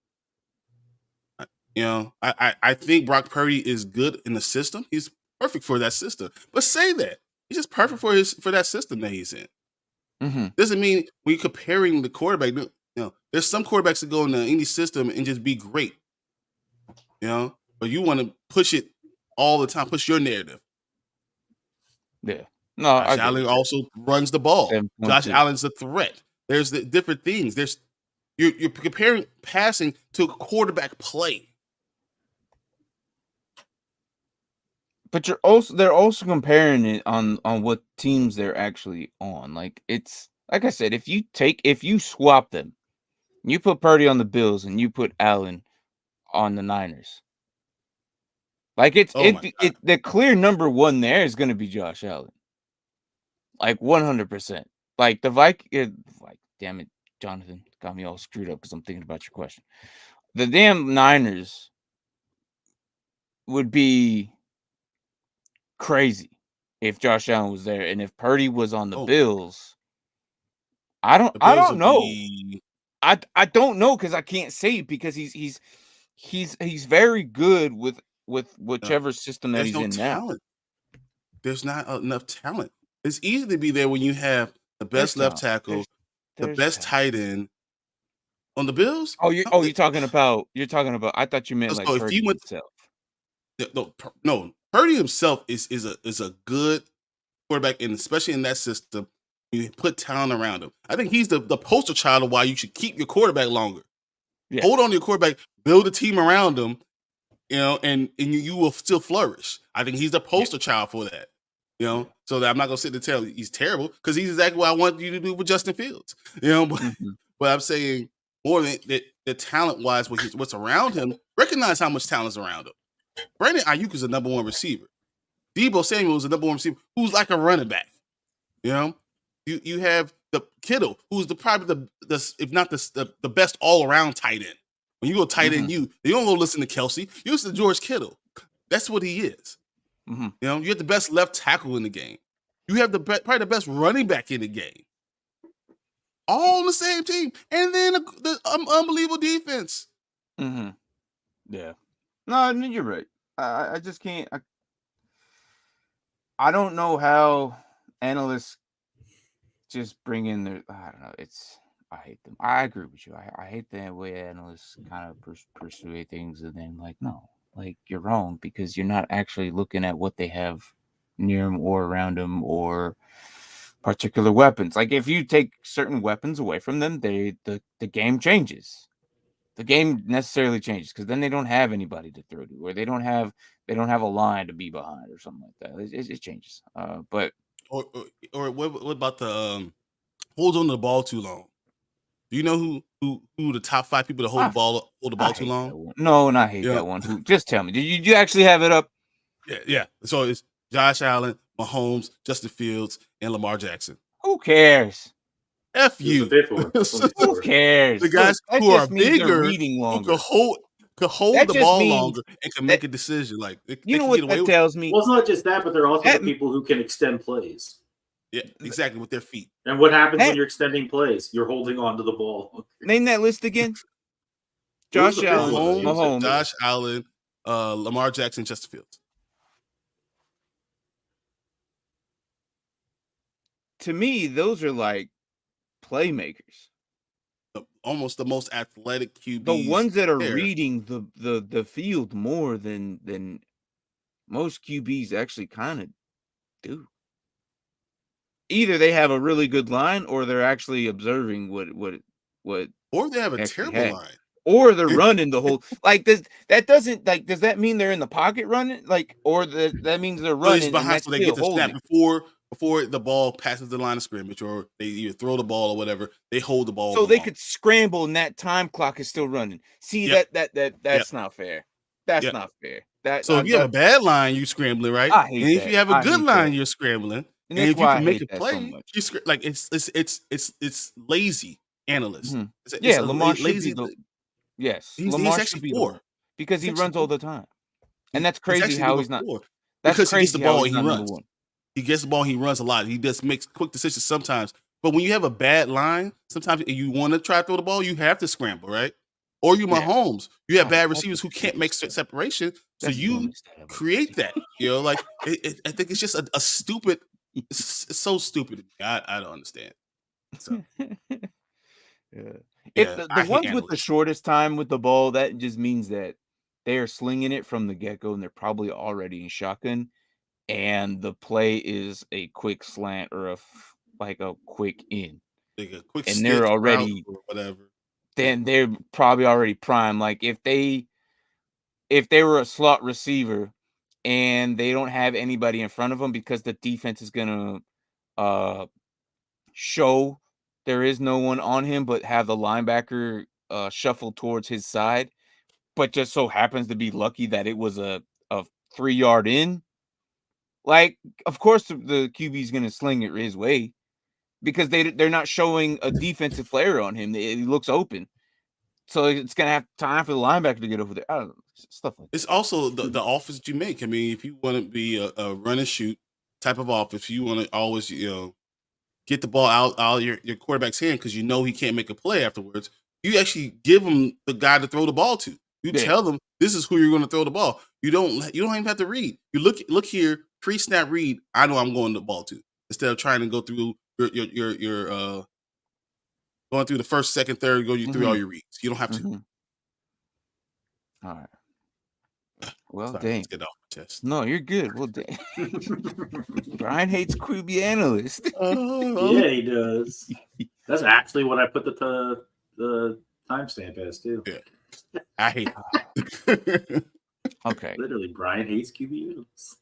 You know, I think Brock Purdy is good in the system. He's perfect for that system. But say that he's just perfect for that system that he's in. Doesn't mean when you're comparing the quarterback. You know, there's some quarterbacks that go into any system and just be great. You know, but you want to push it all the time. Push your narrative. Yeah. No, Josh Allen also runs the ball. Josh Allen's a threat. There's the different things. You're comparing passing to quarterback play. But they're also comparing it on what teams they're actually on. Like, it's like I said, if you swap them, you put Purdy on the Bills and you put Allen on the Niners. Like, the clear number 1 there is going to be Josh Allen. Like 100%. Like the Viking, like, damn it, Jonathan got me all screwed up because I'm thinking about your question. The damn Niners would be crazy if Josh Allen was there, and if Purdy was on the Bills. I don't know. I don't know because I can't say it because he's very good with whichever system that he's in talent. Now. There's not enough talent. It's easy to be there when you have the best left tackle, the best tight end on the Bills. You're talking about. I thought you meant like Purdy himself. No, Purdy himself is a good quarterback, and especially in that system, you put talent around him. I think he's the poster child of why you should keep your quarterback longer. Yeah. Hold on to your quarterback, build a team around him, you know, and you will still flourish. I think he's the poster child for that. You know, so that I'm not gonna sit there and tell you he's terrible because he's exactly what I want you to do with Justin Fields. You know, but I'm saying more than the talent wise, what's around him. Recognize how much talent is around him. Brandon Ayuk is the number 1 receiver. Debo Samuel is the number 1 receiver who's like a running back. You know, you have the Kittle who's probably the if not the best all around tight end. When you go tight end, you don't go listen to Kelsey. You listen to George Kittle. That's what he is. You know, you have the best left tackle in the game. You have probably the best running back in the game. All on the same team, and then the unbelievable defense. Yeah. No, you're right. I just can't. I don't know how analysts just bring in their. I don't know. I hate them. I agree with you. I hate the way analysts kind of pursue things, and then no, you're wrong because you're not actually looking at what they have near them or around them or particular weapons. Like if you take certain weapons away from them, the game changes. The game necessarily changes because then they don't have anybody to throw to, or they don't have a line to be behind, or something like that. It changes. But or what about the holds on to the ball too long. Do you know who the top 5 people that hold the ball too long? No, and I hate that one. Who? Just tell me. Did you actually have it up? Yeah. So it's Josh Allen, Mahomes, Justin Fields, and Lamar Jackson. Who cares? F you. Who cares? The guys who are bigger, reading longer, who could hold the ball longer and can make a decision. Like you know what that tells me? Well, it's not just that, but they're also the people who can extend plays. Yeah, exactly, with their feet. And what happens when you're extending plays? You're holding on to the ball. Name that list again. Josh Allen, Mahomes, Josh Allen, Lamar Jackson, Justin Fields. To me, those are like playmakers. Almost the most athletic QBs. The ones that are reading the field more than most QBs actually kind of do. Either they have a really good line, or they're actually observing what, or they have a terrible line, or they're running the whole. Like does that mean they're in the pocket running? Like, or that means they're running behind, so they get the snap before the ball passes the line of scrimmage, or they either throw the ball or whatever. They hold the ball, so they could scramble, and that time clock is still running. See, that's not fair. That's not fair. So if you have a bad line, you're scrambling, right? I hate and if that. you have a good line, you're scrambling. And if you can make a play, so like it's lazy analysts. Mm-hmm. Lamar lazy. Yes, Lamar should be poor because he runs all the time, and that's crazy how he's not. That's because he gets the ball and he runs. He gets the ball, he runs a lot. He just makes quick decisions sometimes. But when you have a bad line, sometimes you want to try to throw the ball, you have to scramble, right? Or you Mahomes. You have bad receivers who can't make separation, so you create that. Like I think it's just a stupid. It's so stupid. I don't understand. So. If the ones with the shortest time with the ball, that just means that they are slinging it from the get-go, and they're probably already in shotgun, and the play is a quick slant or a quick in, like a quick, and they're already or whatever. Then they're probably already primed. Like if they were a slot receiver and they don't have anybody in front of them because the defense is gonna show there is no one on him, but have the linebacker shuffle towards his side, but just so happens to be lucky that it was a 3-yard in. Like, of course, the QB is gonna sling it his way because they're not showing a defensive player on him. He looks open, so it's gonna have time for the linebacker to get over there. I don't know, stuff like that. It's also the offense that you make. I mean, if you want to be a run and shoot type of offense, you want to always get the ball out your quarterback's hand because he can't make a play afterwards. You actually give him the guy to throw the ball to. You tell them this is who you're going to throw the ball. You don't even have to read. You look here, pre-snap read. I know I'm going the ball to, instead of trying to go through your going through the first, second, third, go through all your reads. You don't have to. All right. Well, Sorry, dang. let's get off the chest. No, you're good. Well, dang. Bryan hates QB analysts. Yeah, he does. That's actually what I put the timestamp as too. Yeah. I hate it. Okay. Literally, Bryan hates QB analysts.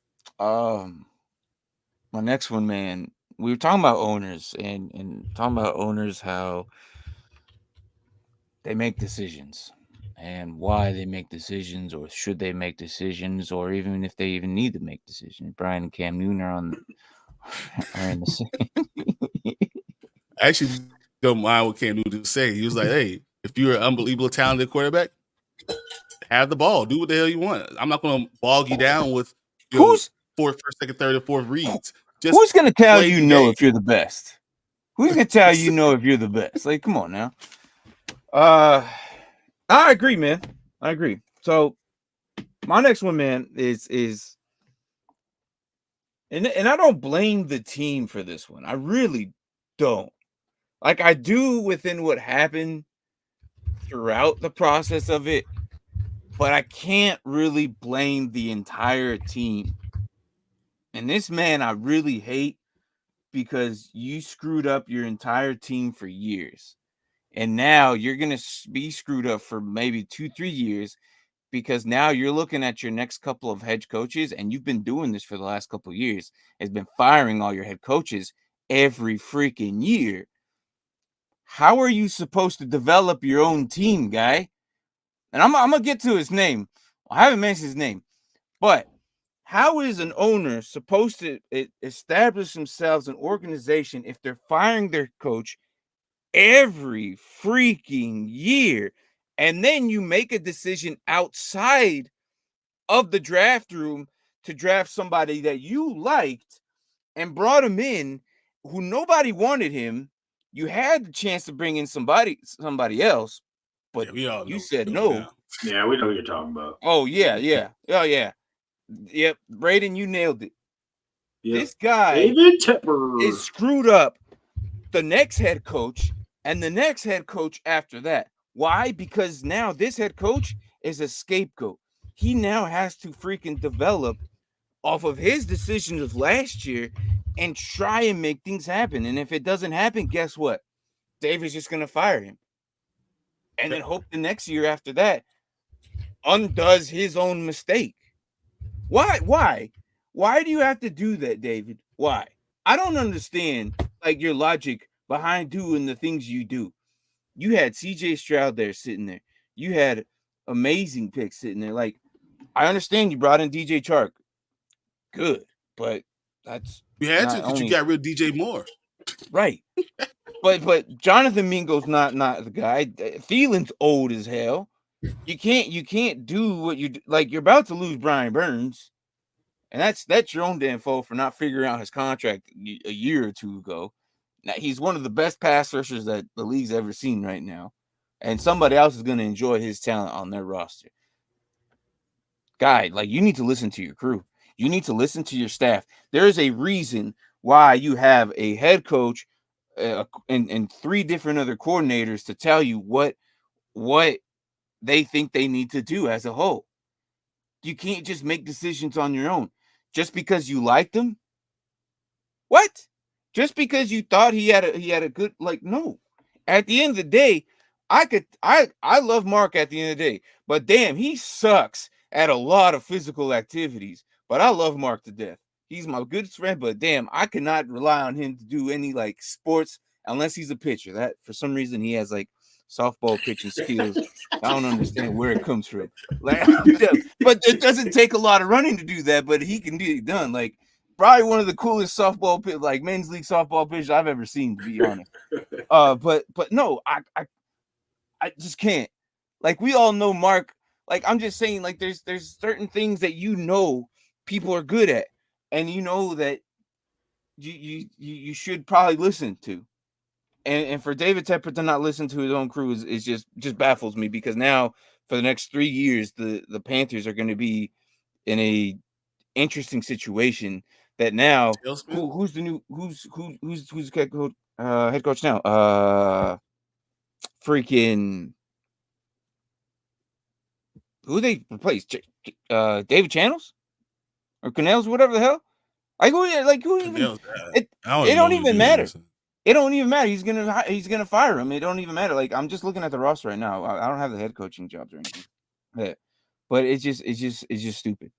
My next one, man. We were talking about owners and talking about owners, how they make decisions and why they make decisions, or should they make decisions, or even if they even need to make decisions. Bryan and Cam Newton are in the same. I actually don't mind what Cam Newton say. He was like, "Hey, if you're an unbelievably talented quarterback, have the ball. Do what the hell you want. I'm not going to bog you down with first, second, third, and fourth reads. Just who's going to tell you no if you're the best? Who's going to tell you no if you're the best? Like, come on now." I agree, man. I agree. So my next one, man, is and I don't blame the team for this one. I really don't. Like, I do within what happened throughout the process of it, but I can't really blame the entire team. And this man I really hate, because you screwed up your entire team for years. And now you're going to be screwed up for maybe 2-3 years, because now you're looking at your next couple of head coaches, and you've been doing this for the last couple of years, has been firing all your head coaches every freaking year. how are you supposed to develop your own team, guy? And I'm gonna get to his name. I haven't mentioned his name, but how is an owner supposed to establish themselves an organization if they're firing their coach every freaking year, and then you make a decision outside of the draft room to draft somebody that you liked and brought him in who nobody wanted him? You had the chance to bring in somebody else, but we all know you what said you're doing no. now. Yeah, we know what you're talking about. Oh yeah. Oh yeah. Yep, Braden, you nailed it. Yep. This guy David Tepper is screwed up the next head coach and the next head coach after that. Why? Because now this head coach is a scapegoat. He now has to freaking develop off of his decisions of last year and try and make things happen. And if it doesn't happen, guess what? David's just going to fire him. And then hope the next year after that undoes his own mistake. Why? Why do you have to do that, David? Why? I don't understand like your logic behind doing the things you do. You had CJ Stroud there sitting there. You had amazing picks sitting there. Like, I understand you brought in DJ Chark. Good, but that's You had to because you got rid of DJ Moore. Right. but Jonathan Mingo's not the guy. Thielen's old as hell. You can't do what you like. You're about to lose Brian Burns. And that's your own damn fault for not figuring out his contract a year or two ago. Now he's one of the best pass rushers that the league's ever seen right now, and somebody else is going to enjoy his talent on their roster. Guy, like, you need to listen to your crew. You need to listen to your staff. There is a reason why you have a head coach and 3 different other coordinators to tell you what they think they need to do as a whole. You can't just make decisions on your own. Just because you liked him? What? Just because you thought he had a good, like, no. At the end of the day, I love Mark at the end of the day, but damn, he sucks at a lot of physical activities. But I love Mark to death. He's my good friend, but damn, I cannot rely on him to do any like sports unless he's a pitcher. That for some reason he has like softball pitching skills. I don't understand where it comes from. Like, but it doesn't take a lot of running to do that, but he can get it done. Like, probably one of the coolest softball like men's league softball pitchers I've ever seen, to be honest. But no, I just can't. Like, we all know Mark. Like, I'm just saying, like, there's certain things that people are good at, and you know that you should probably listen to. And for David Tepper to not listen to his own crew is just baffles me, because now for the next 3 years the Panthers are going to be in a interesting situation that now who's head coach now? Freaking who they replaced? David Channels or Canales, whatever the hell. Who even? It don't even matter. It don't even matter. He's gonna fire him. It don't even matter. Like, I'm just looking at the roster right now. I don't have the head coaching jobs or anything. But it's just stupid.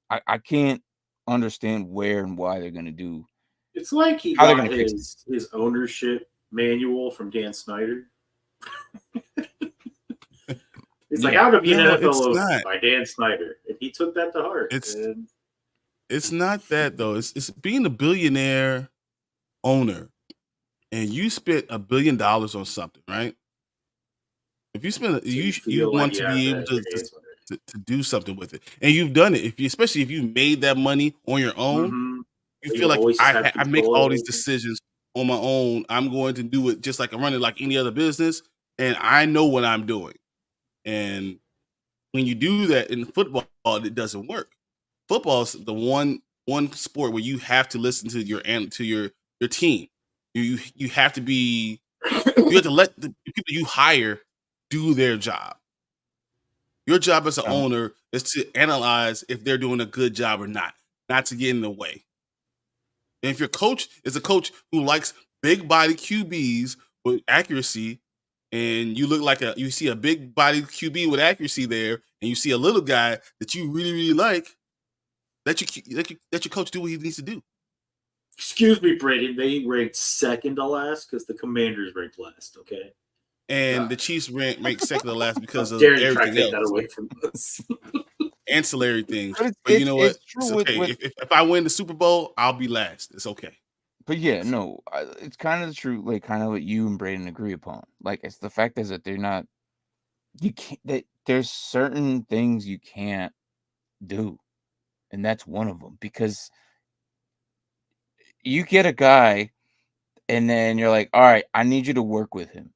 I can't understand where and why they're gonna do. It's like he got his ownership manual from Dan Snyder. It's like, how to be an NFL by Dan Snyder, and he took that to heart. It's not that though. It's being a billionaire owner, and you spent $1 billion on something, right? If you spend, you want to be able to do something with it, and you've done it. Especially if you made that money on your own, you feel like I make all these decisions on my own. I'm going to do it just like I'm running like any other business, and I know what I'm doing. And when you do that in football, it doesn't work. Football is the one sport where you have to listen to your team. You have to be, you have to let the people you hire do their job. Your job as an owner is to analyze if they're doing a good job or not to get in the way. And if your coach is a coach who likes big body QBs with accuracy, and you see a big body QB with accuracy there, and you see a little guy that you really, really like, let your coach do what he needs to do. Excuse me, Brandon. They ranked second to last because the Commanders ranked last. Okay. And the Chiefs ranked second to last because of Dare you try to everything take that else, away from us? ancillary things. But But you know what? it's true It's with okay. If I win the Super Bowl, I'll be last. It's okay. but yeah, no, it's kind of the truth, like kind of what you and Braden agree upon. Like it's the fact is that they're not, you can't, that there's certain things you can't do, and that's one of them because you get a guy, and then you're like, all right, I need you to work with him.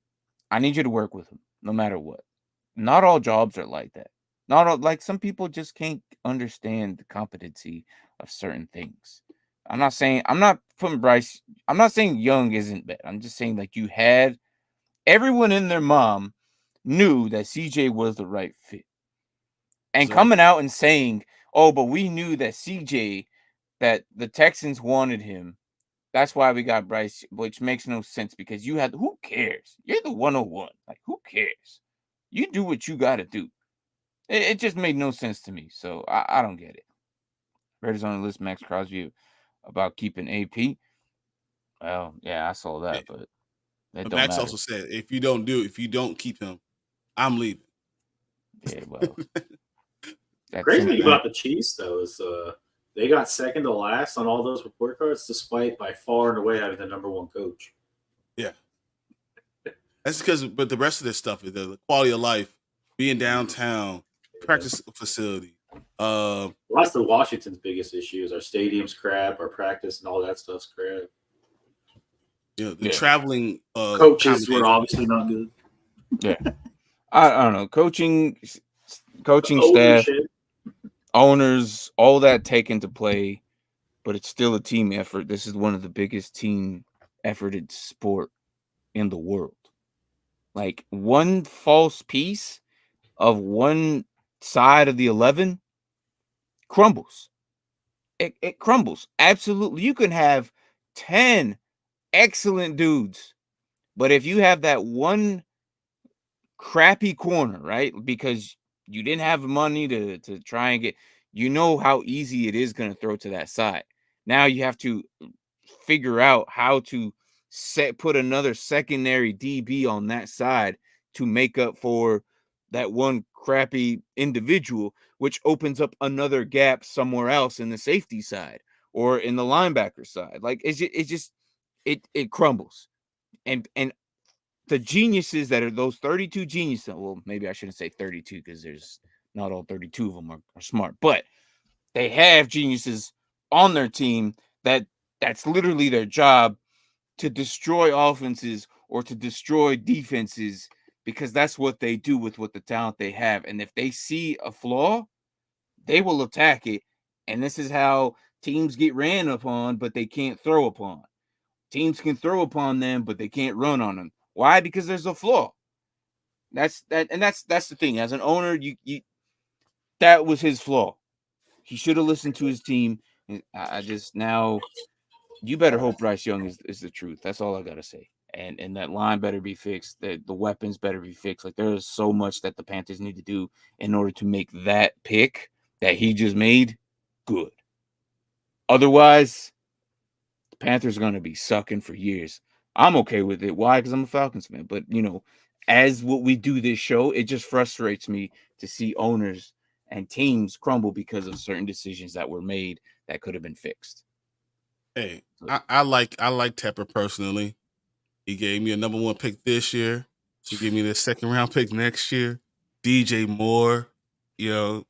I need you to work with him, no matter what. Not all jobs are like that. Not all, like some people just can't understand the competency of certain things. I'm not saying I'm not putting Bryce. I'm not saying Young isn't bad. I'm just saying like you had everyone in their mom knew that CJ was the right fit, and Exactly. coming out and saying, "Oh, but we knew that CJ, that the Texans wanted him. That's why we got Bryce," which makes no sense because you had who cares? You're the 101. Like who cares? You do what you got to do. It just made no sense to me, so I don't get it. Raiders on the list, Max Crosby about keeping AP. Well, yeah, I saw that, but it But don't Max matter. also said, if you don't keep him, I'm leaving. Yeah, well, that's Crazy thing simple. about the Chiefs though is they got second to last on all those report cards, despite by far and away having the number one coach. Yeah. That's because, but the rest of this stuff is the quality of life, being downtown, practice facility. Well, that's the Washington's biggest issue is our stadium's crap, our practice and all that stuff's crap. You know, the traveling coaches were obviously not good. Yeah, I don't know. Coaching staff, Ownership. owners, all that take into play, but it's still a team effort. This is one of the biggest team efforted sport in the world. Like one false piece of one side of the 11 crumbles. It crumbles. Absolutely. You can have 10 excellent dudes, but if you have that one crappy corner, right? Because you didn't have money to try and get, you know how easy it is going to throw to that side. Now you have to figure out how to put another secondary DB on that side to make up for that one crappy individual, which opens up another gap somewhere else in the safety side or in the linebacker side. Like it crumbles. And the geniuses that are those 32 geniuses, well, maybe I shouldn't say 32 because there's not all 32 of them are smart, but they have geniuses on their team that's literally their job to destroy offenses or to destroy defenses because that's what they do with what the talent they have. And if they see a flaw, they will attack it. And this is how teams get ran upon, but they can't throw upon. Teams can throw upon them, but they can't run on them. Why? Because there's a flaw. That's the thing. As an owner, you that was his flaw. He should have listened to his team. I just now you better hope Bryce Young is the truth. That's all I gotta say. And that line better be fixed. The weapons better be fixed. Like there is so much that the Panthers need to do in order to make that pick that he just made good. Otherwise, the Panthers are gonna be sucking for years. I'm okay with it. Why? Because I'm a Falcons fan. But as what we do this show, it just frustrates me to see owners and teams crumble because of certain decisions that were made that could have been fixed. Hey, I like Tepper personally. He gave me a number one pick this year. He gave me the second round pick next year. DJ Moore, the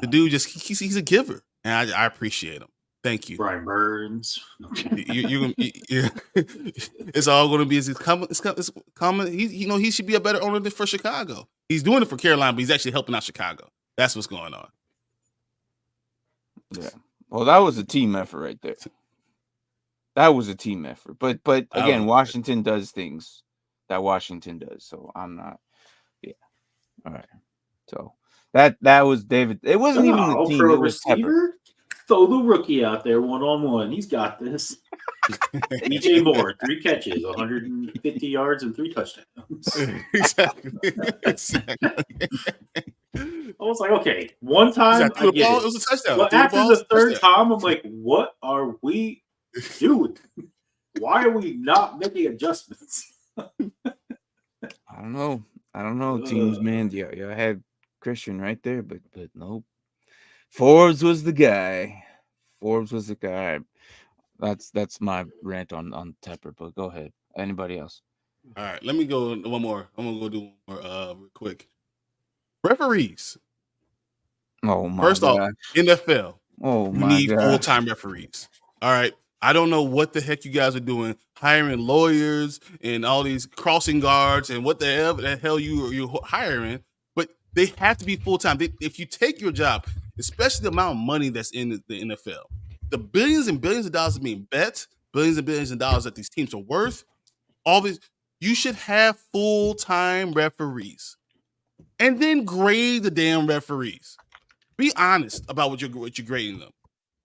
dude he's a giver, and I appreciate him. Thank you, Brian Burns. It's all going to be as common. It's common. He should be a better owner than for Chicago. He's doing it for Carolina, but he's actually helping out Chicago. That's what's going on. Yeah. Well, that was a team effort right there. That was a team effort. But again, Washington does things that Washington does. So I'm not. Yeah. All right. So that was David. It wasn't even the team. Pro It was receiver. Throw the rookie out there 1-on-1. He's got this. DJ Moore, 3 catches, 150 yards, and 3 touchdowns. Exactly. I was like, okay, one time I get it. It was a touchdown. Well, after the third time, I'm like, what are we Dude, why are we not making adjustments? I don't know. Teams, man. Yeah, I had Christian right there, but nope. Forbes was the guy. That's my rant on Tepper, but go ahead. Anybody else? All right, let me go one more. I'm gonna go do one more real quick. Referees. Oh my First off, gosh. NFL. Oh You my need gosh. full-time referees. All right. I don't know what the heck you guys are doing, hiring lawyers and all these crossing guards and what the hell you're hiring, but they have to be full-time. If you take your job, especially the amount of money that's in the NFL, the billions and billions of dollars being bet, billions and billions of dollars that these teams are worth, all these, you should have full-time referees. And then grade the damn referees. Be honest about what you're grading them.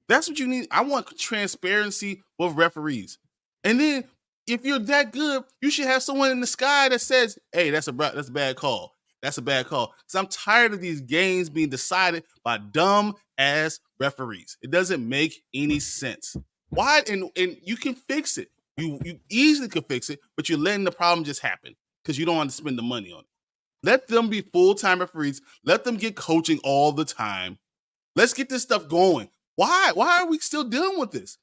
That's what you need. I want transparency with referees. And then if you're that good, you should have someone in the sky that says, "Hey, that's a bad call. That's a bad call." Because I'm tired of these games being decided by dumb ass referees. It doesn't make any sense. Why? And you can fix it. You easily can fix it, but you're letting the problem just happen because you don't want to spend the money on it. Let them be full-time referees. Let them get coaching all the time. Let's get this stuff going. Why are we still dealing with this?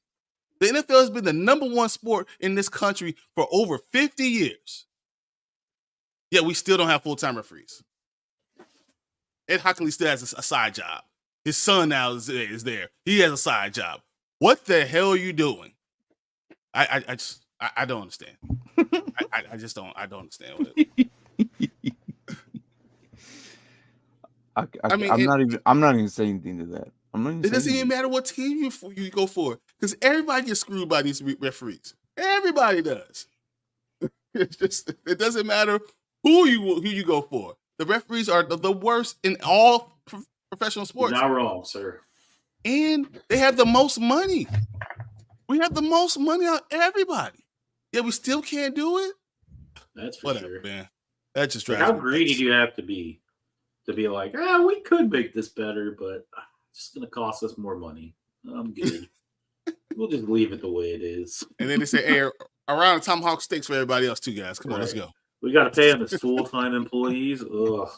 The NFL has been the number one sport in this country for over 50 years. Yet we still don't have full-time referees. Ed Hockley still has a side job. His son now is there. He has a side job. What the hell are you doing? I don't understand. I just don't understand what it. I'm not even saying anything to that. It doesn't even matter what team you go for, because everybody gets screwed by these referees. Everybody does. It doesn't matter who you go for. The referees are the worst in all professional sports. You're not wrong, sir. And they have the most money. We have the most money out of everybody. Yet we still can't do it. That's for whatever, sure, man. That just drives how me greedy nuts. do you have to be like, we could make this better, but it's just going to cost us more money. I'm good. We'll just leave it the way it is. And then they say, "Hey, around the tomahawk steaks for everybody else too, guys. Come on, let's go." We got to pay them as full-time employees. Ugh.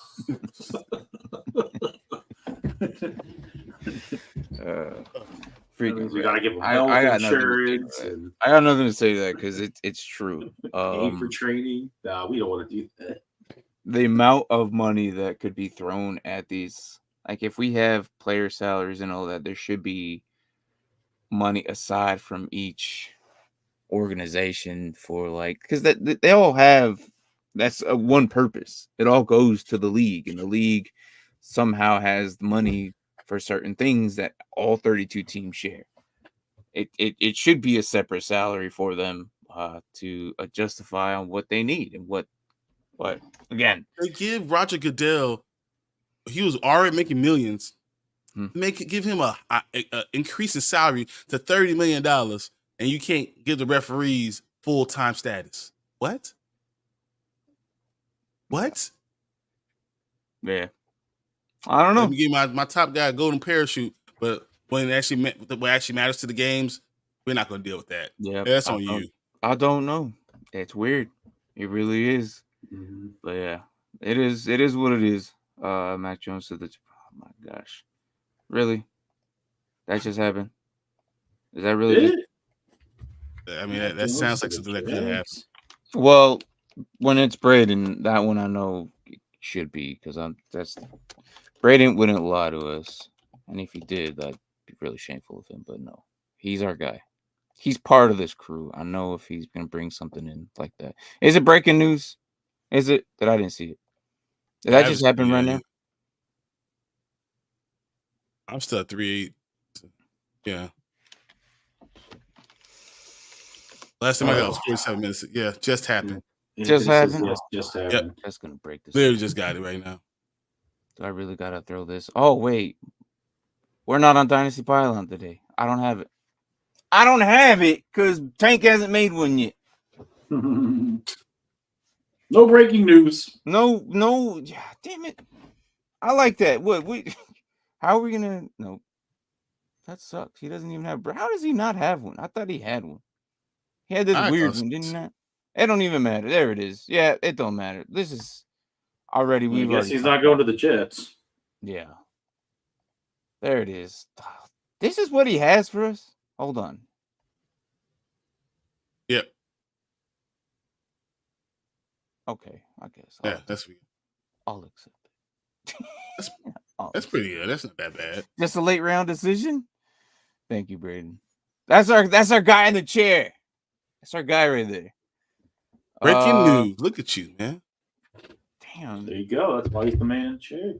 Freaking, we got to give them I health got insurance. I got nothing to say to that because it's true. Pay for training. Nah, we don't want to do that. The amount of money that could be thrown at these, like if we have player salaries and all that, there should be money aside from each organization for because that they all have that's one purpose. It all goes to the league, and the league somehow has money for certain things that all 32 teams share. It should be a separate salary for them to justify on what they need and what again. They give Roger Goodell, he was already making millions. Give him a increase in salary to $30 million, and you can't give the referees full-time status. What? Yeah, I don't know. Let me give my top guy a golden parachute, but when it actually matters to the games, we're not going to deal with that. Yeah, that's on you. I don't know. It's weird. It really is. Mm-hmm. But yeah, it is what it is. Mac Jones said that. Oh my gosh, really? That just happened? Is that really? I mean, that sounds like something that could happen. Well, when it's Braden, that one I know it should be because Braden wouldn't lie to us, and if he did, that'd be really shameful of him. But no, he's our guy. He's part of this crew. I know if he's gonna bring something in like that. Is it breaking news? Is it that I didn't see it? Did that just happen right now? I'm still at 3-8. Yeah. Last time I got was 47 minutes. Yeah, just happened. Just happened? Just happened. Yep. That's going to break this. Literally just got it right now. Do I really got to throw this? Oh, wait. We're not on Dynasty Pylon today. I don't have it. I don't have it because Tank hasn't made one yet. No breaking news. No. Yeah, damn it. I like that. What? How are we going to? No. That sucks. He doesn't even have. How does he not have one? I thought he had one. He had this I weird thought one, didn't he not? It don't even matter. There it is. Yeah, it don't matter. This is already. I guess he's not talked going about to the Jets. Yeah. There it is. This is what he has for us. Hold on. Yep. Okay, I guess. Yeah, that's I'll accept it. that's pretty good. That's not that bad. Just a late round decision. Thank you, Braden. That's our guy in the chair. That's our guy right there. Breaking news. Look at you, man. Damn. There you go. That's why he's the man in the chair.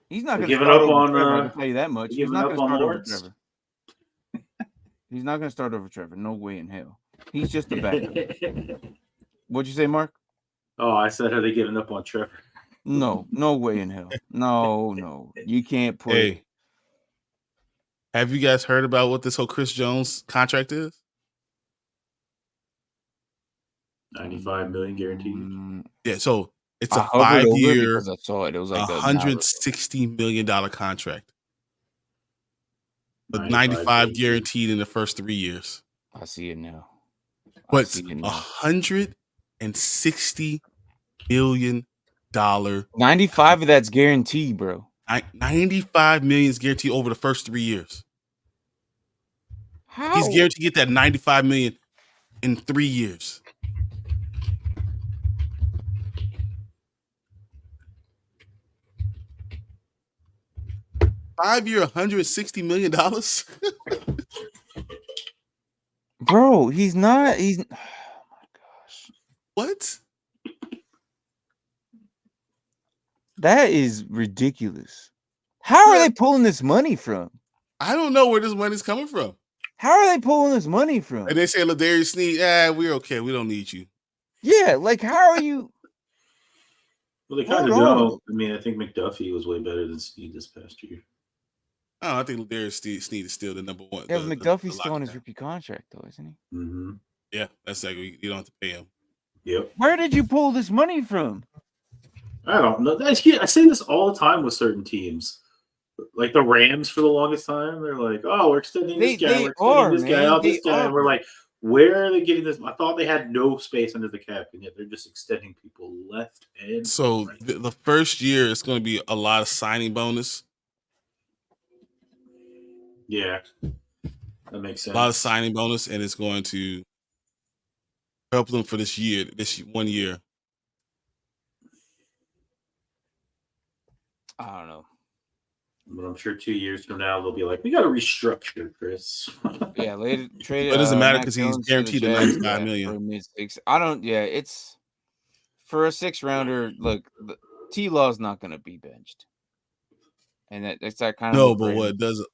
He's not going to giving start up over on. Trevor, I can tell you that much. He's not going to start over Lawrence? Trevor. He's not going to start over Trevor. No way in hell. He's just the backup. What'd you say, Mark? Oh, I said, are they giving up on Trevor? No way in hell. No. You can't put. Hey, have you guys heard about what this whole Chris Jones contract is? $95 million guaranteed. Yeah, so it's a hovered over 5-year, because I saw it. It was like $160 million contract, but 95 guaranteed in the first 3 years. I see it now. But $160 million. 95 of that's guaranteed, bro. 95 million is guaranteed over the first 3 years. How? He's guaranteed to get that 95 million in 3 years. $5-year, $160 million. Bro, he's not. He's. Oh my gosh. What? That is ridiculous. How are they pulling this money from? I don't know where this money's coming from. How are they pulling this money from? And they say Ladarius Sneed, we're okay. We don't need you. Yeah, like how are you? Well, they kind of don't. I mean, I think McDuffie was way better than Sneed this past year. Oh, I think Ladarius Sneed is still the number one. Yeah, McDuffie's still on his rookie contract, though, isn't he? Mm-hmm. Yeah, that's like you don't have to pay him. Yep. Where did you pull this money from? I don't know. I say this all the time with certain teams. Like the Rams for the longest time. They're like, oh, we're extending this guy. We're extending this guy out, this guy. And we're like, where are they getting this? I thought they had no space under the cap, and yet they're just extending people left and so right. The first year it's going to be a lot of signing bonus. Yeah, that makes sense. A lot of signing bonus, and it's going to help them for this 1 year. I don't know. But I'm sure 2 years from now they'll be like, we got to restructure, Chris. Yeah, later trade. But it doesn't matter because he's guaranteed the $95 million. For mid-six. I don't. Yeah, it's for a 6-rounder. Look, T-Law's not going to be benched, and that's that kind of. No, but what it does allow.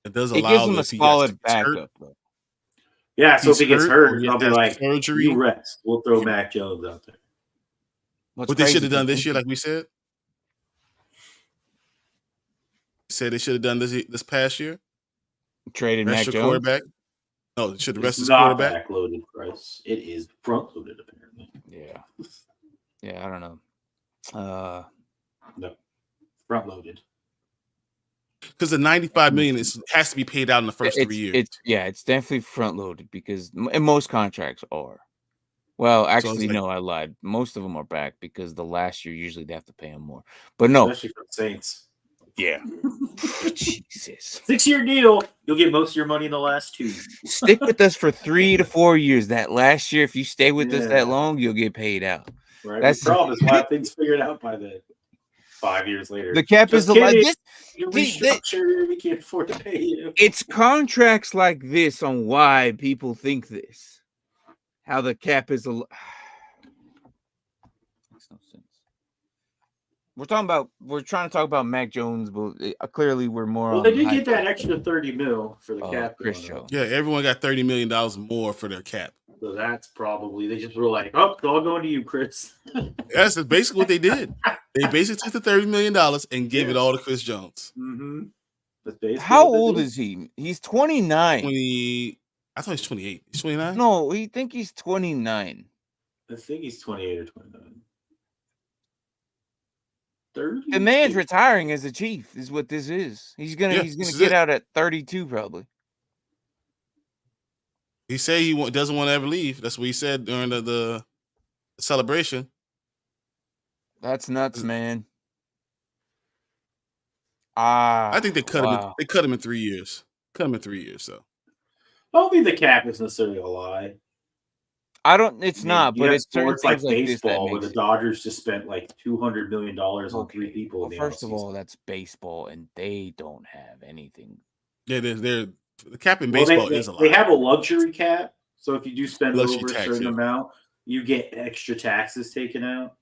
It gives him a solid backup, though. Yeah, so if he gets hurt, I'll be like, surgery. You rest. We'll throw Mac Jones out there. What they should have done this year, like we said. Said they should have done this past year. Traded Mac Jones. Quarterback. No, they should have rested his quarterback. Quarterback. Backloaded, Bryce. It is front loaded, apparently. Yeah, I don't know. No, front loaded. Because the $95 million has to be paid out in the first 3 years. It's definitely front loaded because most contracts are. Well, actually, no, I lied. Most of them are back because the last year usually they have to pay them more. But no, especially for the Saints. Yeah. Jesus. 6-year deal. You'll get most of your money in the last 2. Stick with us for 3 to 4 years. That last year, if you stay with us that long, you'll get paid out. Right. That's the problem. Is why things figured out by then. 5 years later. The cap is like this. We can't afford to pay you. It's contracts like this on why people think this. How the cap is makes no sense. We're trying to talk about Mac Jones, but clearly we're more. Well, they did get that extra $30 million for the cap. Chris Jones. Yeah, everyone got $30 million more for their cap. So that's probably they just were like, oh, it's all going to you, Chris. That's basically what they did. They basically took the $30 million and gave it all to Chris Jones. Mm-hmm. How old is he? He's 29. 20. I thought he's 28. He's 29? No, we think he's 29. I think he's 28 or 29. 30. The man's retiring as a Chief is what this is. He's gonna get out at 32 probably. He said he doesn't want to ever leave. That's what he said during the celebration. That's nuts, man. I think they cut him. They cut him in 3 years. Cut him in 3 years, though. I don't think the cap is necessarily a lie. I don't. It's not, but it's sports like baseball, where the Dodgers just spent like $200 million on 3 people. Well, first of all, that's baseball, and they don't have anything. Yeah, the cap in baseball is a lot. They have a luxury cap, so if you do spend over a certain amount, you get extra taxes taken out.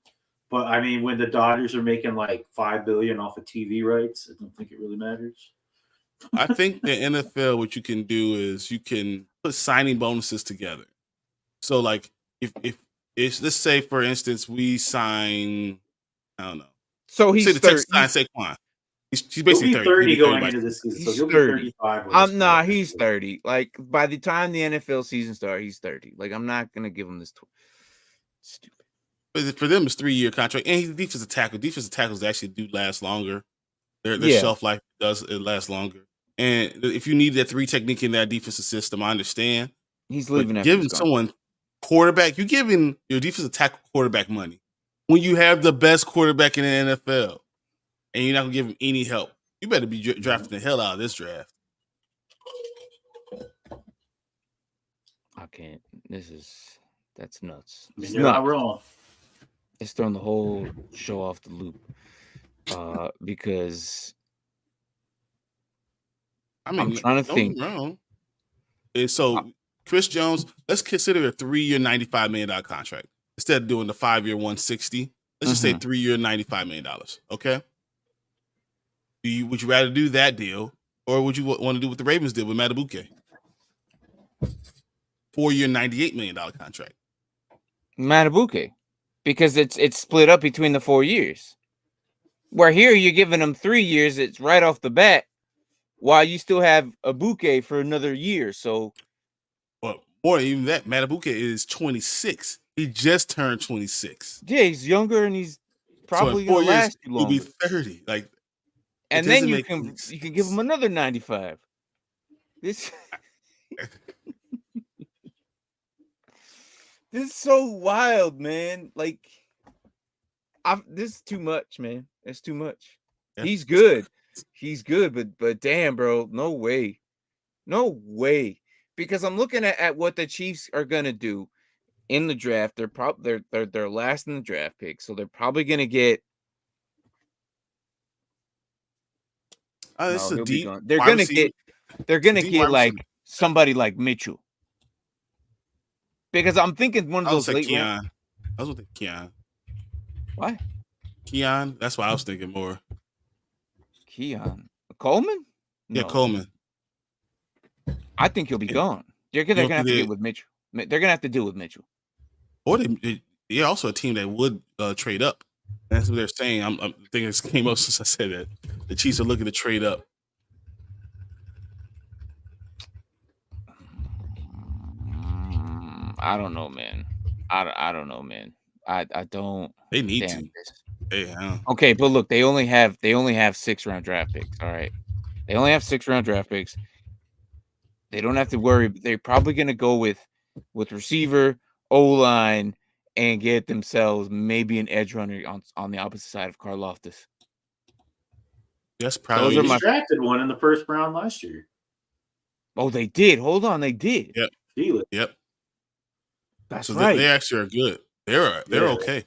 But I mean, when the Dodgers are making like $5 billion off of TV rights, I don't think it really matters. I think the NFL, what you can do is you can put signing bonuses together. So, like, if let's say, for instance, we sign, I don't know. So he's 30. Saquon. He's basically 30 going into this season. So he'll be 35. Nah, he's 30. Like, by the time the NFL season starts, he's 30. Like, I'm not gonna give him this. Stupid. But for them, it's 3-year contract, and he's a defensive tackle. Defensive tackles actually do last longer. Their shelf life does last longer. And if you need that 3 technique in that defensive system, I understand. He's leaving. Giving someone quarterback, you're giving your defensive tackle quarterback money when you have the best quarterback in the NFL, and you're not gonna give him any help. You better be drafting the hell out of this draft. I can't. That's nuts. You're not wrong. It's throwing the whole show off the loop because I'm trying to think. Wrong. And so Chris Jones, let's consider a 3-year, $95 million contract instead of doing the 5-year, $160. Let's just say 3-year, $95 million. Okay. Would you rather do that deal, or would you want to do what the Ravens did with Matabuke? 4-year, $98 million contract. Matabuke. Because it's split up between the 4 years. Where here you're giving them 3 years, it's right off the bat, while you still have a bouquet for another year. So, well, more than even that, Matabuke is 26. He just turned 26. Yeah, he's younger and he's probably gonna last you longer. He'll be 30. Like, and then you can give him another 95. This This is so wild, man. Like, this is too much, man. It's too much. Yeah. He's good. He's good, but damn, bro, no way. No way. Because I'm looking at what the Chiefs are gonna do in the draft. They're last in the draft pick, so they're probably gonna get. This is a deep. They're gonna get like somebody like Mitchell. Because I'm thinking one of those late Keon. I was thinking Keon. What? Keon. That's what I was thinking more. Keon. Coleman? No. Yeah, Coleman. I think he'll be gone. They're gonna have to deal with Mitchell. They're gonna have to deal with Mitchell. Or they're also a team that would trade up. That's what they're saying. I'm thinking this came up since I said that. The Chiefs are looking to trade up. I don't know, man. I don't know, man. I don't. They need to. Yeah. Okay, but look, they only have 6-round draft picks. All right, they only have 6-round draft picks. They don't have to worry. They're probably going to go with receiver, O-line, and get themselves maybe an edge runner on the opposite side of Karlaftis. That's probably. They drafted one in the first round last year. Oh, they did. Hold on, they did. Yep. Feel it. Yep. That's right. They actually are good. They're okay.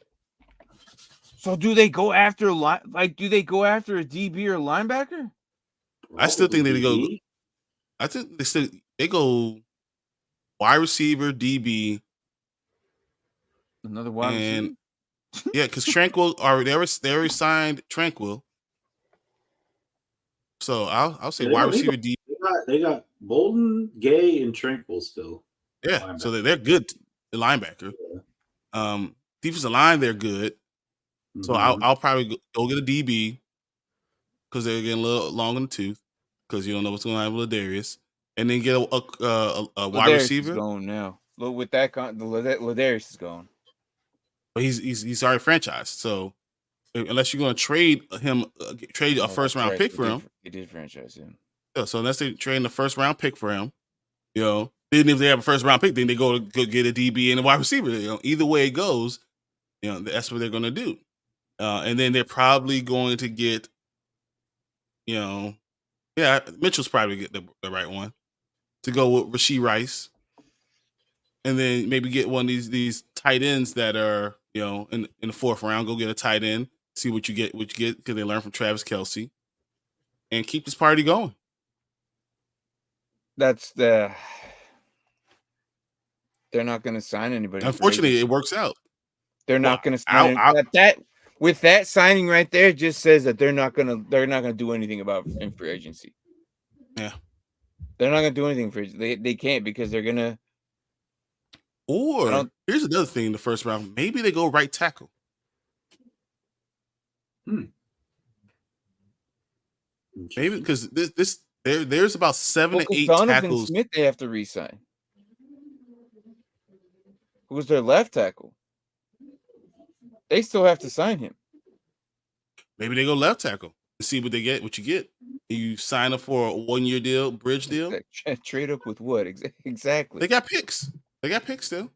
So do they go after do they go after a DB or a linebacker? I still think they go. I think they go wide receiver, DB, another wide receiver. Yeah, because Tranquil they already signed Tranquil. So I'll say wide receiver, DB. They got Bolden, Gay, and Tranquil still. Yeah, so they're good. The linebacker, defensive line, they're good. So I'll probably go get a DB because they're getting a little long in the tooth because you don't know what's going on with Ladarius, and then get a wide receiver. Is going now. Look, with that, Ladarius is gone. But he's already franchised, so unless you're going to trade him, trade a first round pick for him. He did franchise him. Yeah, so unless they trade the first round pick for him, then if they have a first round pick, then they go get a DB and a wide receiver. Either way it goes, that's what they're going to do. And then they're probably going to get, Mitchell's probably get the right one to go with Rashee Rice, and then maybe get one of these tight ends that are in the fourth round. Go get a tight end, see what you get because they learn from Travis Kelce, and keep this party going. They're not going to sign anybody. Unfortunately, it works out. They're not going to sign that. With that signing right there, just says that they're not gonna do anything about in free agency. Yeah, they're not gonna do anything for they can't because they're gonna. Or here's another thing: in the first round, maybe they go right tackle. Maybe because there's about 7 to 8 Donovan tackles. Smith they have to re-sign. Who was their left tackle? They still have to sign him. Maybe they go left tackle and see what they get. What you get? You sign up for a 1-year deal, bridge deal. Trade up with what exactly? They got picks. They got picks still.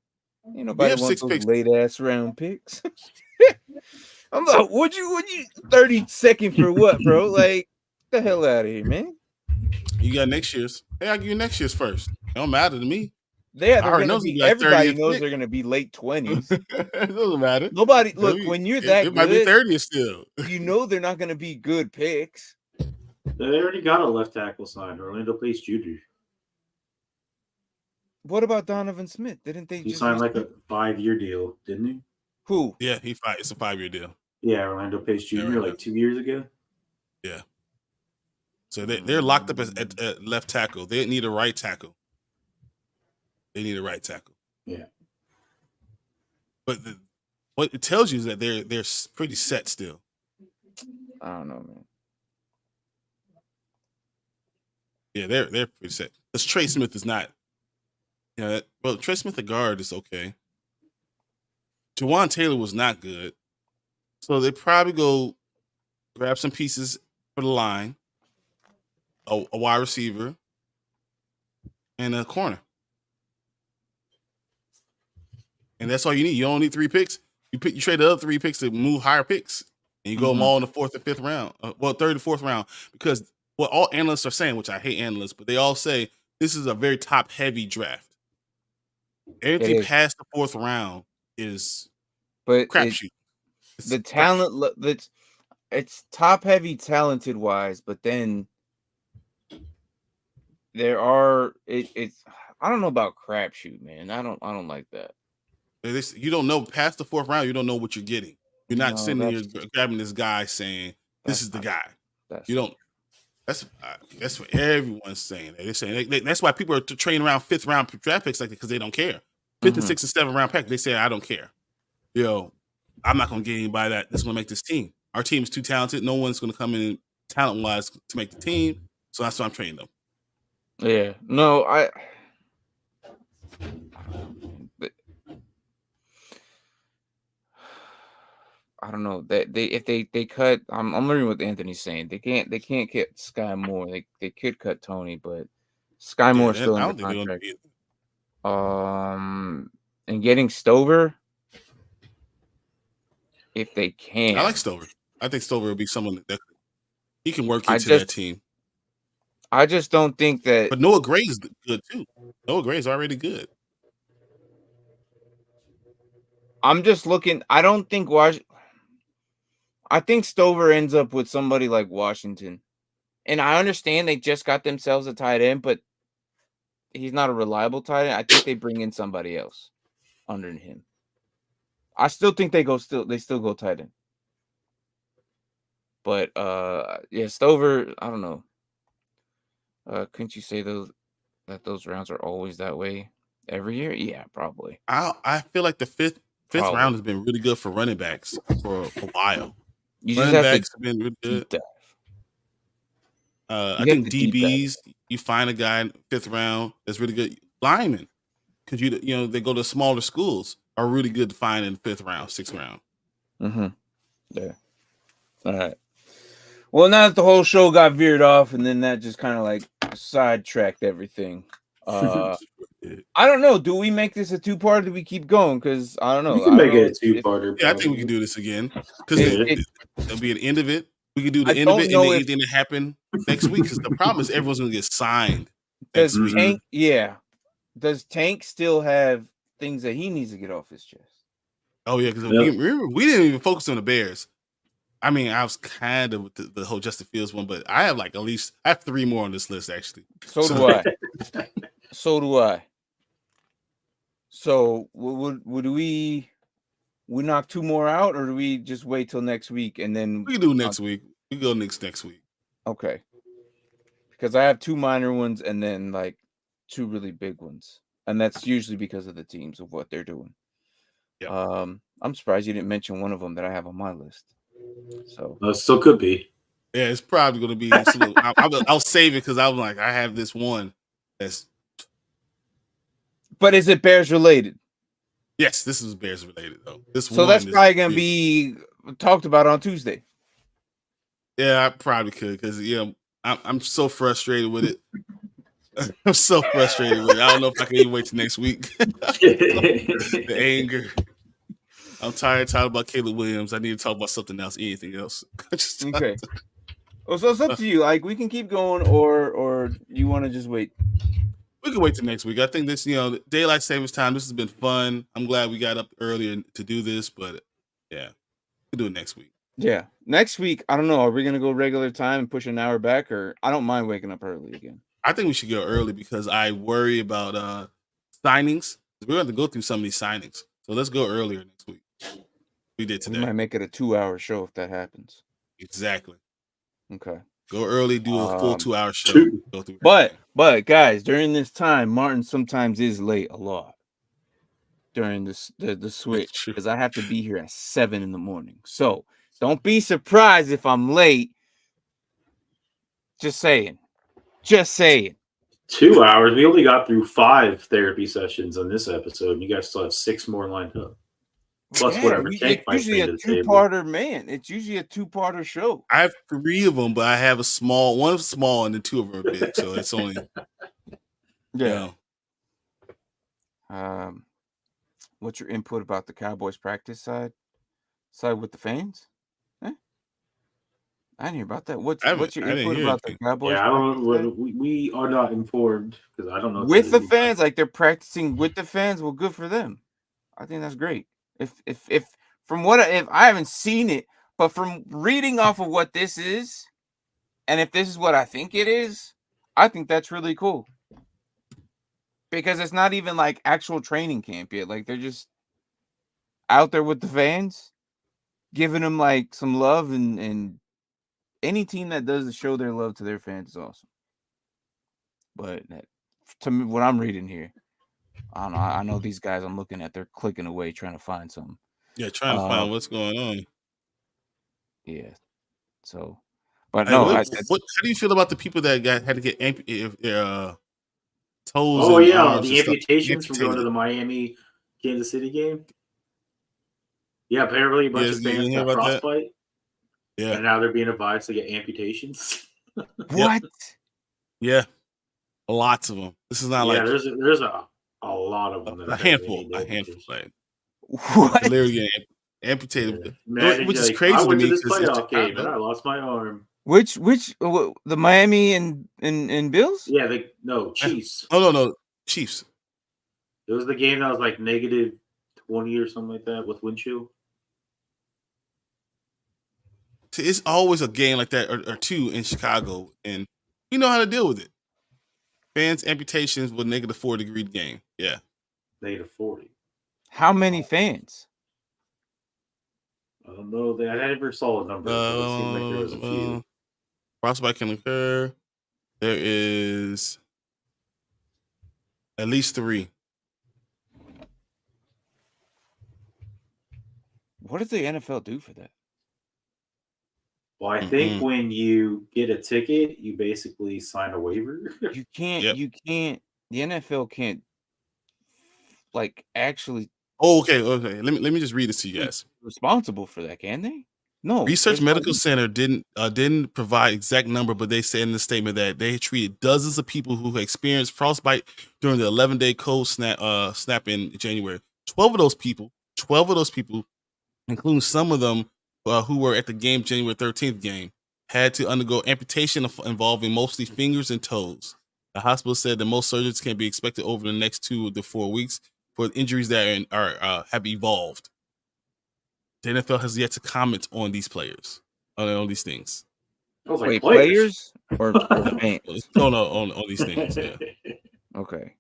Ain't nobody wants 6 those picks. Late ass round picks. I'm like, would you 32nd for what, bro? Like, get the hell out of here, man. You got next year's. Hey, I'll give you next year's first. It don't matter to me. Everybody knows they're gonna be late 20s. It doesn't matter. Nobody when you're that it might be 30 still. They're not gonna be good picks. They already got a left tackle signed, Orlando Pace Jr. What about Donovan Smith? Didn't they? He signed like a 5-year deal, didn't he? Who? Yeah, it's a 5-year deal. Yeah, Orlando Pace Jr. like 2 years ago. Yeah. So they're locked up at left tackle. They need a right tackle. Yeah. But what it tells you is that they're pretty set still. I don't know, man. Yeah, they're pretty set. Because Trey Smith is not. Trey Smith, the guard, is okay. Jawan Taylor was not good. So they probably go grab some pieces for the line, a wide receiver, and a corner. And that's all you need. You don't need 3 picks. You trade the other 3 picks to move higher picks, and you go them all in the 4th and 5th round. Third and 4th round, because what all analysts are saying, which I hate analysts, but they all say this is a very top-heavy draft. Anything past the 4th round is crapshoot. The talent, it's top-heavy, talented-wise, but then there are it's. I don't know about crapshoot, man. I don't like that. You don't know past the 4th round. You don't know what you're getting. You're not sitting here grabbing this guy saying this is the guy. You don't. That's what everyone's saying. They're saying that's why people are trading around 5th round draft picks like that, because they don't care. 5th and 6th and 7th round pick. They say I don't care. I'm not gonna get anybody that's gonna make this team. Our team is too talented. No one's gonna come in talent wise to make the team. So that's why I'm trading them. Yeah. No, I don't know that if they cut. I'm learning what Anthony's saying. They can't get Sky Moore. They could cut Tony, but Sky Moore still in the contract. And getting Stover, if they can. I like Stover. I think Stover will be someone that he can work into that team. I just don't think that. But Noah Gray is good too. Noah Gray is already good. I'm just looking. I don't think I think Stover ends up with somebody like Washington. And I understand they just got themselves a tight end, but he's not a reliable tight end. I think they bring in somebody else under him. I still think they still go tight end. But Stover, I don't know. Couldn't you say those rounds are always that way every year? Yeah, probably. I feel like the fifth round has been really good for running backs for a while. Running backs have been really good. I think DBs, you find a guy in 5th round that's really good. Linemen, because they go to smaller schools, are really good to find in 5th round, 6th round. Mm-hmm. Yeah. All right. Well, now that the whole show got veered off, and then that just kind of like sidetracked everything. I don't know. Do we make this a two-part? Do we keep going? Because I don't know. We can make it a two-parter. Yeah, I think we can do this again because there'll be an end of it. We can do the I end of don't it and know then if- anything that happened next week. Because the problem is everyone's going to get signed. Does next week. Tank? Yeah. Does Tank still have things that he needs to get off his chest? Oh yeah, because remember we didn't even focus on the Bears. I mean, I was kind of with the whole Justin Fields one, but I have like at least I have 3 more on this list actually. So do I. So do I. So would we knock 2 more out, or do we just wait till next week and then we can do next week? We can go next week. Okay. Because I have 2 minor ones and then like 2 really big ones, and that's usually because of the teams of what they're doing. Yeah. I'm surprised you didn't mention one of them that I have on my list. So it still could be. Yeah, it's probably going to be. I'll save it because I'm like I have this one that's. But is it Bears related? Yes, this is Bears related though. So that's probably going to be talked about on Tuesday. Yeah, I probably could because I'm so frustrated with it. I'm so frustrated with it. I don't know if I can even wait till next week. The anger. I'm tired talking about Caleb Williams. I need to talk about something else, anything else. Okay. Well, so it's up to you. Like we can keep going, or you want to just wait. We can wait till next week. I think this, daylight savings time. This has been fun. I'm glad we got up earlier to do this, but yeah, we'll do it next week. Yeah, next week. I don't know. Are we gonna go regular time and push an hour back, or I don't mind waking up early again. I think we should go early because I worry about signings. We're going to go through some of these signings, so let's go earlier next week. We did today. We might make it a 2-hour show if that happens. Exactly. Okay. Go early, do a full 2-hour show. Go through but guys, during this time, Martin sometimes is late a lot during the switch because I have to be here at 7 a.m. So don't be surprised if I'm late. Just saying. 2 hours. We only got through 5 therapy sessions on this episode, and you guys still have 6 more lined up. Plus whatever Tank it's usually a 2-parter, man. It's usually a 2-parter show. I have 3 of them, but I have one small and then 2 of them are big. So it's only What's your input about the Cowboys practice side with the fans? I didn't hear about that. What's your input about the Cowboys? Yeah, I don't. We are not informed because I don't know. With the fans, like they're practicing with the fans. Well, good for them. I think that's great. If from what if I haven't seen it, but from reading off of what this is, and if this is what I think it is, I think that's really cool. Because it's not even like actual training camp yet. Like they're just out there with the fans, giving them like some love, and any team that does show their love to their fans is awesome. But to me, what I'm reading here, I don't know. I know these guys I'm looking at, they're clicking away trying to find something. Yeah, trying to find what's going on. Yeah. So, but no. How do you feel about the people that had to get toes? Oh yeah, the amputations from going to the Miami Kansas City game. Yeah, apparently a bunch of fans got frostbite. Yeah, and now they're being advised to get amputations. What? Yeah, lots of them. This is not like there's a lot of them. A handful. Like what? Literally getting amputated, Man, which is crazy I went to me. To this playoff game and I lost my arm. Which the Miami and Bills? Yeah, Chiefs. Oh no, Chiefs. It was the game that was like -20 or something like that with wind chill. See, it's always a game like that or 2 in Chicago, and you know how to deal with it. Fans amputations with -4-degree game. Yeah, -40. How many fans? I don't know. I never saw a number. But it seemed like there was a few. Frostbite can occur. There is at least 3. What does the NFL do for that? Well, I think when you get a ticket, you basically sign a waiver. You can't. Yep. You can't. The NFL can't like actually. Oh, okay. Let me just read this to you guys. Responsible for that, can they? No, Research it's on Medical you. Center didn't provide exact number, but they said in the statement that they treated dozens of people who experienced frostbite during the 11-day cold snap in January. 12 of those people, including some of them who were at the game January 13th game, had to undergo amputation involving mostly fingers and toes. The hospital said that most surgeries can be expected over the next 2 to 4 weeks for injuries that have evolved. The NFL has yet to comment on these players, on these things. I was like, Wait, players or fans? on these things, yeah. Okay.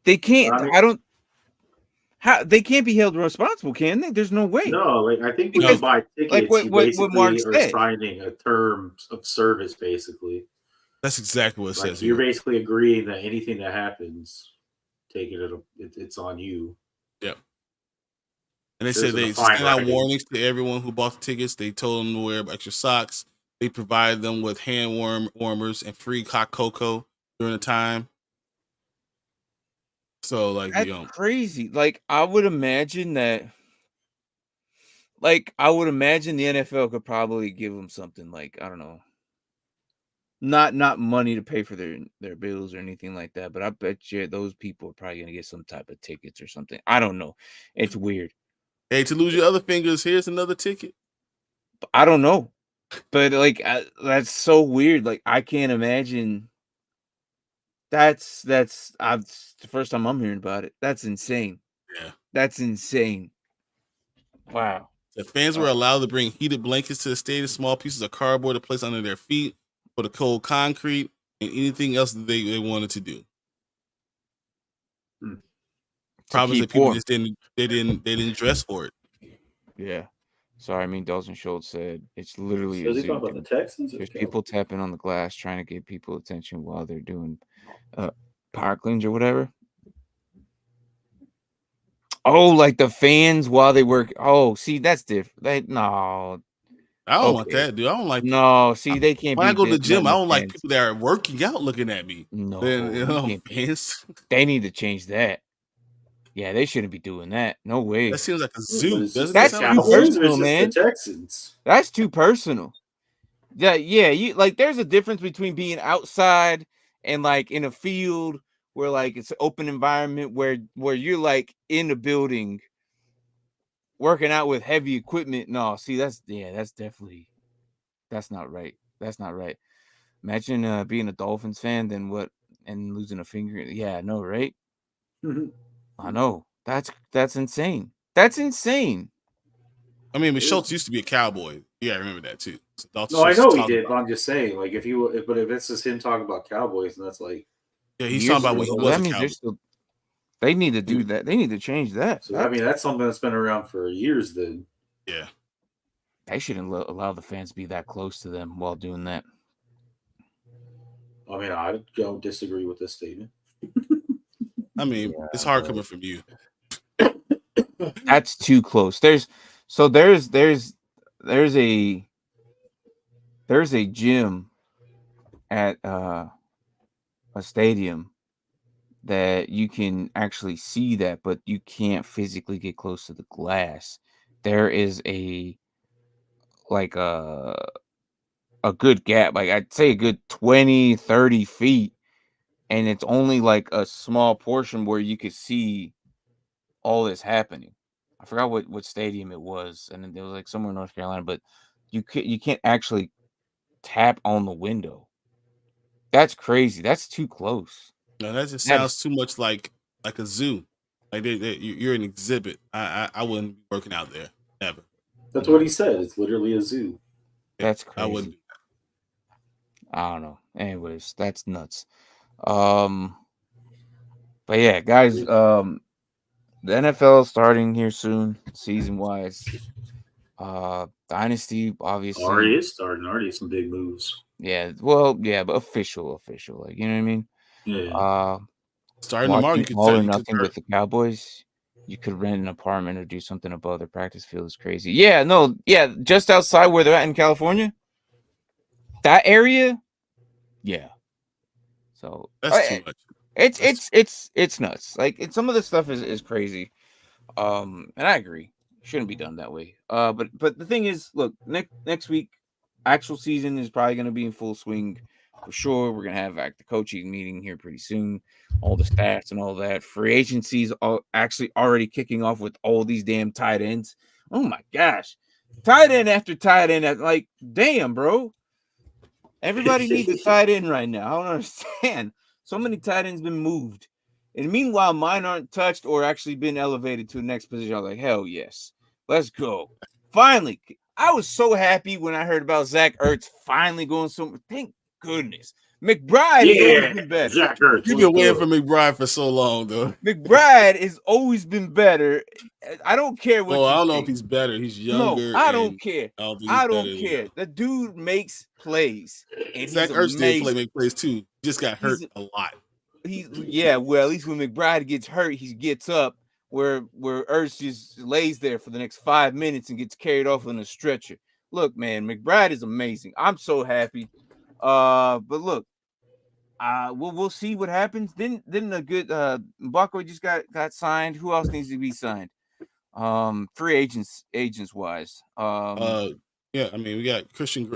They can't. I mean, I don't. How they can't be held responsible, can they? There's no way. No, like I think when Because, you buy tickets, like what you Mark basically are said. signing a term of service. Basically, That's exactly what it like says you're here. basically agreeing that anything that happens, it's on you. Yep. And they said they sent out warnings to everyone who bought the tickets. They told them to wear extra socks. They provided them with hand warmers and free hot cocoa during the time. So, like, That's crazy. Like, I would imagine the NFL could probably give them something like, I don't know, not money to pay for their bills or anything like that, but I bet you those people are probably gonna get some type of tickets or something. I don't know. It's weird. Hey, to lose your other fingers, here's another ticket. I don't know, but like that's so weird. Like I can't imagine. That's the first time I'm hearing about it. That's insane. Yeah, that's insane. Wow. The fans were allowed to bring heated blankets to the stadium, small pieces of cardboard to place under their feet for the cold concrete, and anything else that they wanted to do. Problem is that people just didn't dress for it. Yeah. Sorry, I mean Dalton Schultz said it's literally So they about the Texans. There's people tapping on the glass trying to get people attention while they're doing Parklands or whatever. Oh, like the fans while they work. Oh, see, that's different. No. I don't want that, dude. I don't like. No, see, they can't. When I go to the gym, I don't like people that are working out looking at me. No, fans. They need to change that. Yeah, they shouldn't be doing that. No way. That seems like a zoo. That's too personal, man. The Texans. That's too personal. Yeah. You like. There's a difference between being outside and like in a field where like it's an open environment where you're like in the building working out with heavy equipment. No, see, that's definitely not right. That's not right. Imagine being a Dolphins fan, then what, and losing a finger. Yeah, no, right? I know. That's insane. That's insane. I mean, Schultz used to be a Cowboy. Yeah, I remember that too. So no, I know he did, but I'm just saying, like, if it's just him talking about Cowboys, and that's like, yeah, he's talking about when he was a Cowboy. They need to do that. They need to change that. So I mean, that's something that's been around for years. Then, yeah, they shouldn't allow the fans to be that close to them while doing that. I mean, I don't disagree with this statement. I mean, it's hard coming from you. That's too close. There's a gym at a stadium that you can actually see that, but you can't physically get close to the glass. There is a good gap, like I'd say a good 20-30 feet, and it's only like a small portion where you could see all this happening. I forgot what stadium it was, and it was like somewhere in North Carolina, but you can't actually tap on the window. That's crazy. That's too close. No, that just sounds too much like a zoo. Like you're an exhibit. I wouldn't be working out there. Never. That's what he said. It's literally a zoo. That's crazy. I wouldn't. I don't know. Anyways, that's nuts. But yeah, guys, the NFL is starting here soon, season wise. Dynasty obviously already is starting. Already some big moves. Yeah, well, yeah, but official, like, you know what I mean? Yeah. Starting tomorrow, you could all or nothing with the Cowboys. You could rent an apartment or do something above their practice field is crazy. Yeah, no, yeah, just outside where they're at in California, that area, yeah. So that's too much. It's nuts. Like some of this stuff is crazy. And I agree. Shouldn't be done that way. But the thing is, look, next week, actual season is probably going to be in full swing for sure. We're going to have the coaching meeting here pretty soon. All the stats and all that. Free agencies are actually already kicking off with all these damn tight ends. Oh my gosh, tight end after tight end. Like, damn, bro. Everybody needs a tight end right now. I don't understand. So many tight ends been moved. And meanwhile, mine aren't touched or actually been elevated to the next position. I was like, hell yes. Let's go. Finally. I was so happy when I heard about Zach Ertz finally going somewhere. Thank goodness. McBride has always been better. Zach Ertz. You've been waiting for McBride for so long, though. McBride has always been better. I don't care what I don't know if he's better. He's younger. No, I don't care. I don't care. Than the dude makes plays. And Zach Ertz did make plays too. He just got hurt a lot. Well, at least when McBride gets hurt, he gets up. Where Ertz just lays there for the next 5 minutes and gets carried off on a stretcher. Look, man, McBride is amazing. I'm so happy. But look, we'll see what happens. Then a good Barkley just got signed. Who else needs to be signed? Free agents wise. Yeah, I mean we got Christian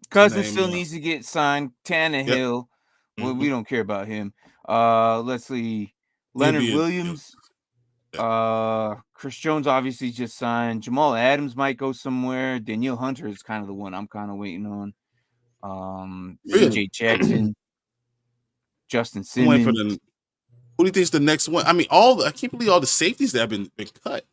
Cousins still needs to get signed. Tannehill. Yep. Well, we don't care about him. Let's see. Leonard Williams. Chris Jones obviously just signed. Jamal Adams might go somewhere. Danielle Hunter is kind of the one I'm kind of waiting on. CJ Jackson. Justin Simmons. Who do you think is the next one? I mean, I can't believe all the safeties that have been cut.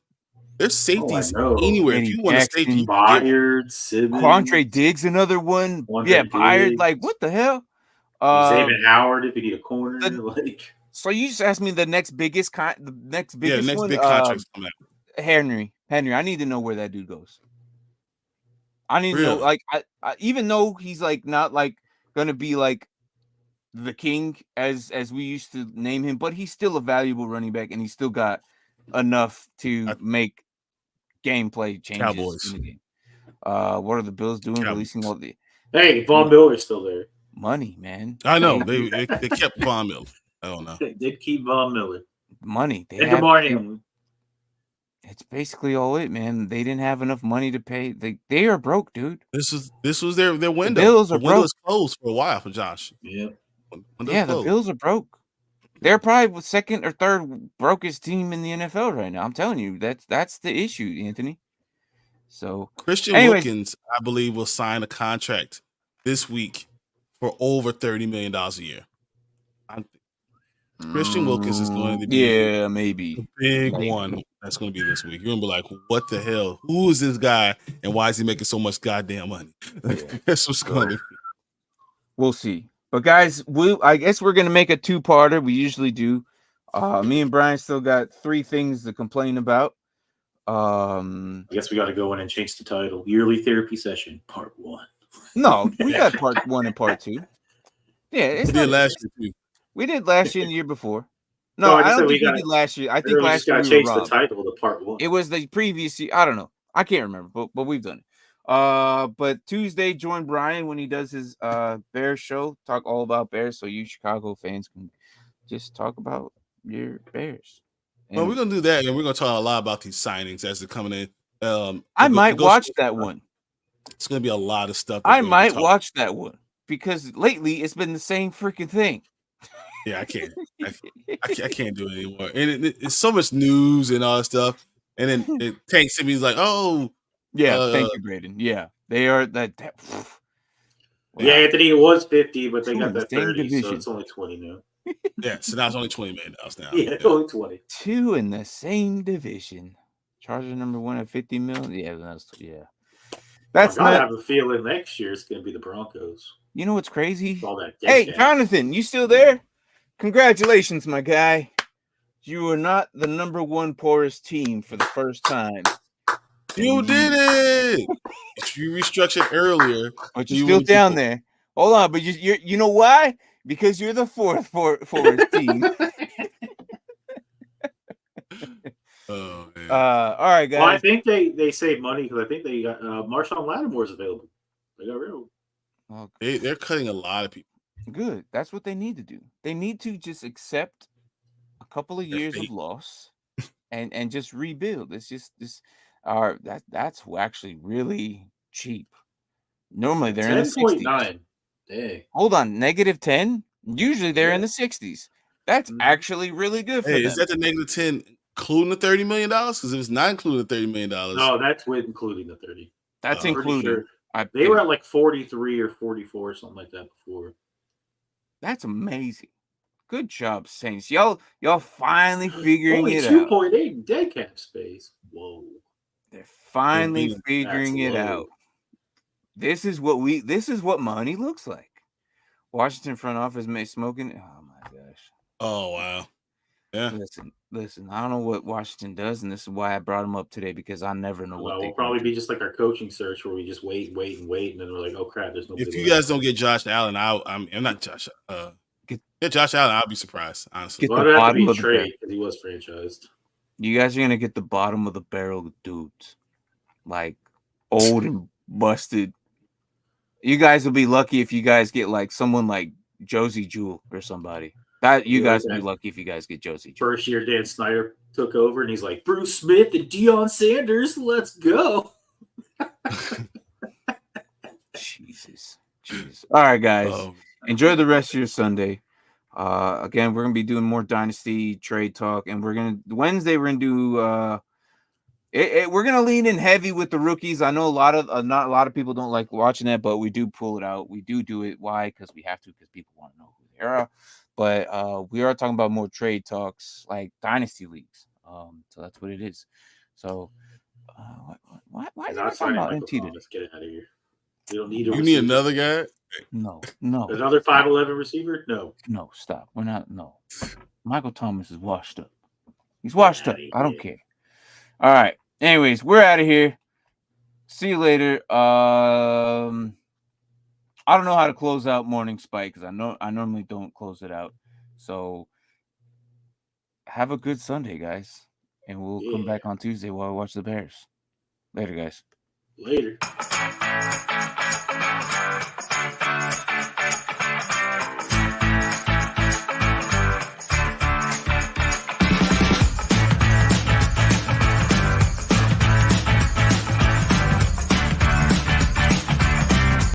There's safeties anywhere. If you want to safety, Byard, Simmons, Quandre Diggs, another one. Byard. Like, what the hell? David Howard, if you need a corner, So you just asked me the next biggest one. Big contracts coming out. Henry. I need to know where that dude goes. I need to know, like, I even though he's like not like gonna be like the king as we used to name him, but he's still a valuable running back, and he's still got enough to make gameplay changes. Cowboys. In the game. What are the Bills doing? Cowboys. Releasing all the Von Miller's still there. Money, man. I know they kept Von Miller. I don't know. They did keep Von Miller. Money. It's basically all it, man. They didn't have enough money to pay. They are broke, dude. This was their window. The window was closed for a while for Josh. Yeah. The Bills are broke. They're probably the second or third brokest team in the NFL right now. I'm telling you, that's the issue, Anthony. So Christian Wilkins, I believe, will sign a contract this week for over $30 million a year. Christian Wilkins is going to be maybe the big one that's going to be this week. You're going to be like, what the hell? Who is this guy? And why is he making so much goddamn money? That's what's going to be. We'll see. But guys, I guess we're going to make a two-parter. We usually do. Me and Bryan still got 3 things to complain about. I guess we got to go in and change the title. Yearly Therapy Session, Part 1. No, we got Part 1 and Part 2. Yeah, we did last year too. We did last year and the year before. No, I don't think we did last year. I think last year we changed the title to Part 1. It was the previous year. I don't know. I can't remember, but we've done it. But Tuesday, join Bryan when he does his Bears show. Talk all about Bears, so you Chicago fans can just talk about your Bears. Well, we're gonna do that, and we're gonna talk a lot about these signings as they're coming in. I might watch that one. It's gonna be a lot of stuff. I might watch that one because lately it's been the same freaking thing. Yeah, I can't. I can't do it anymore. And it's so much news and all that stuff. And then Tank sent me, he's like, "Oh, yeah, thank you, Braden. Yeah, they are that." Yeah, Anthony, it was 50, but they got that 30, division. So it's only 20 now. Yeah, so now it's only $20 million now. Yeah, it's only 20. 2 in the same division. Charger number 1 at 50 million. Yeah, that's not. I have a feeling next year it's going to be the Broncos. You know what's crazy? All that hey, Jonathan, you still there? Congratulations, my guy. You are not the number 1 poorest team for the first time. You did it. You restructured earlier, but you're still down there. Hold on, but you know why? Because you're the 4th poorest team. Oh man. All right, guys. Well, I think they saved money because I think they got Marshawn Lattimore's available. They got rid of him. They're cutting a lot of people. Good. That's what they need to do. They need to just accept a couple of years of loss and just rebuild. It's just this that's actually really cheap. Normally they're in the 60s. 10.9. Dang. Hold on, -10? Usually they're in Yeah. the 60s. That's actually really good for Hey, them. is that the -10 including the $30 million? Because if it's not including the $30 million, No, that's with including the 30. That's I'm pretty including. sure they were at like 43 or 44, something like that before. That's amazing. Good job, Saints. Y'all finally figuring Only it 2.8 in dead cap space. Whoa. They're finally That's figuring it low. out. This is what money looks like. Washington front office may smoking. Oh my gosh. Oh wow. Yeah. Listen. I don't know what Washington does, and this is why I brought them up today, because I never know what Well, they we'll probably be just like our coaching search, where we just wait, and then we're like, oh crap, there's nobody. If you guys don't get Josh Allen, I'm not Josh. Get Josh Allen, I'll be surprised, honestly. Get the bottom of the barrel. Because he was franchised. You guys are gonna get the bottom of the barrel dudes, like old and busted. You guys will be lucky if you guys get like someone like Josie Jewell or somebody. That you guys will be lucky if you guys get Josie Jewell. First year Dan Snyder took over, and he's like, Bruce Smith and Deion Sanders, let's go. Jesus. All right, guys. Enjoy the rest of your Sunday. Again, we're gonna be doing more Dynasty trade talk, and Wednesday we're gonna do we're gonna lean in heavy with the rookies. I know not a lot of people don't like watching that, but we do pull it out. We do it. Why? Because we have to. Because people want to know who they are. But we are talking about more trade talks, like Dynasty leagues. So that's what it is. So why is that talking about NT today? Let's get out of here. You don't need. You need another guy. No. Another 5'11" receiver? No, stop. We're not. No. Michael Thomas is washed up. He's washed up. I don't care. All right. Anyways, we're out of here. See you later. I don't know how to close out Morning Spike, because I normally don't close it out. So have a good Sunday, guys, and we'll come back on Tuesday while we watch the Bears. Later, guys. Later.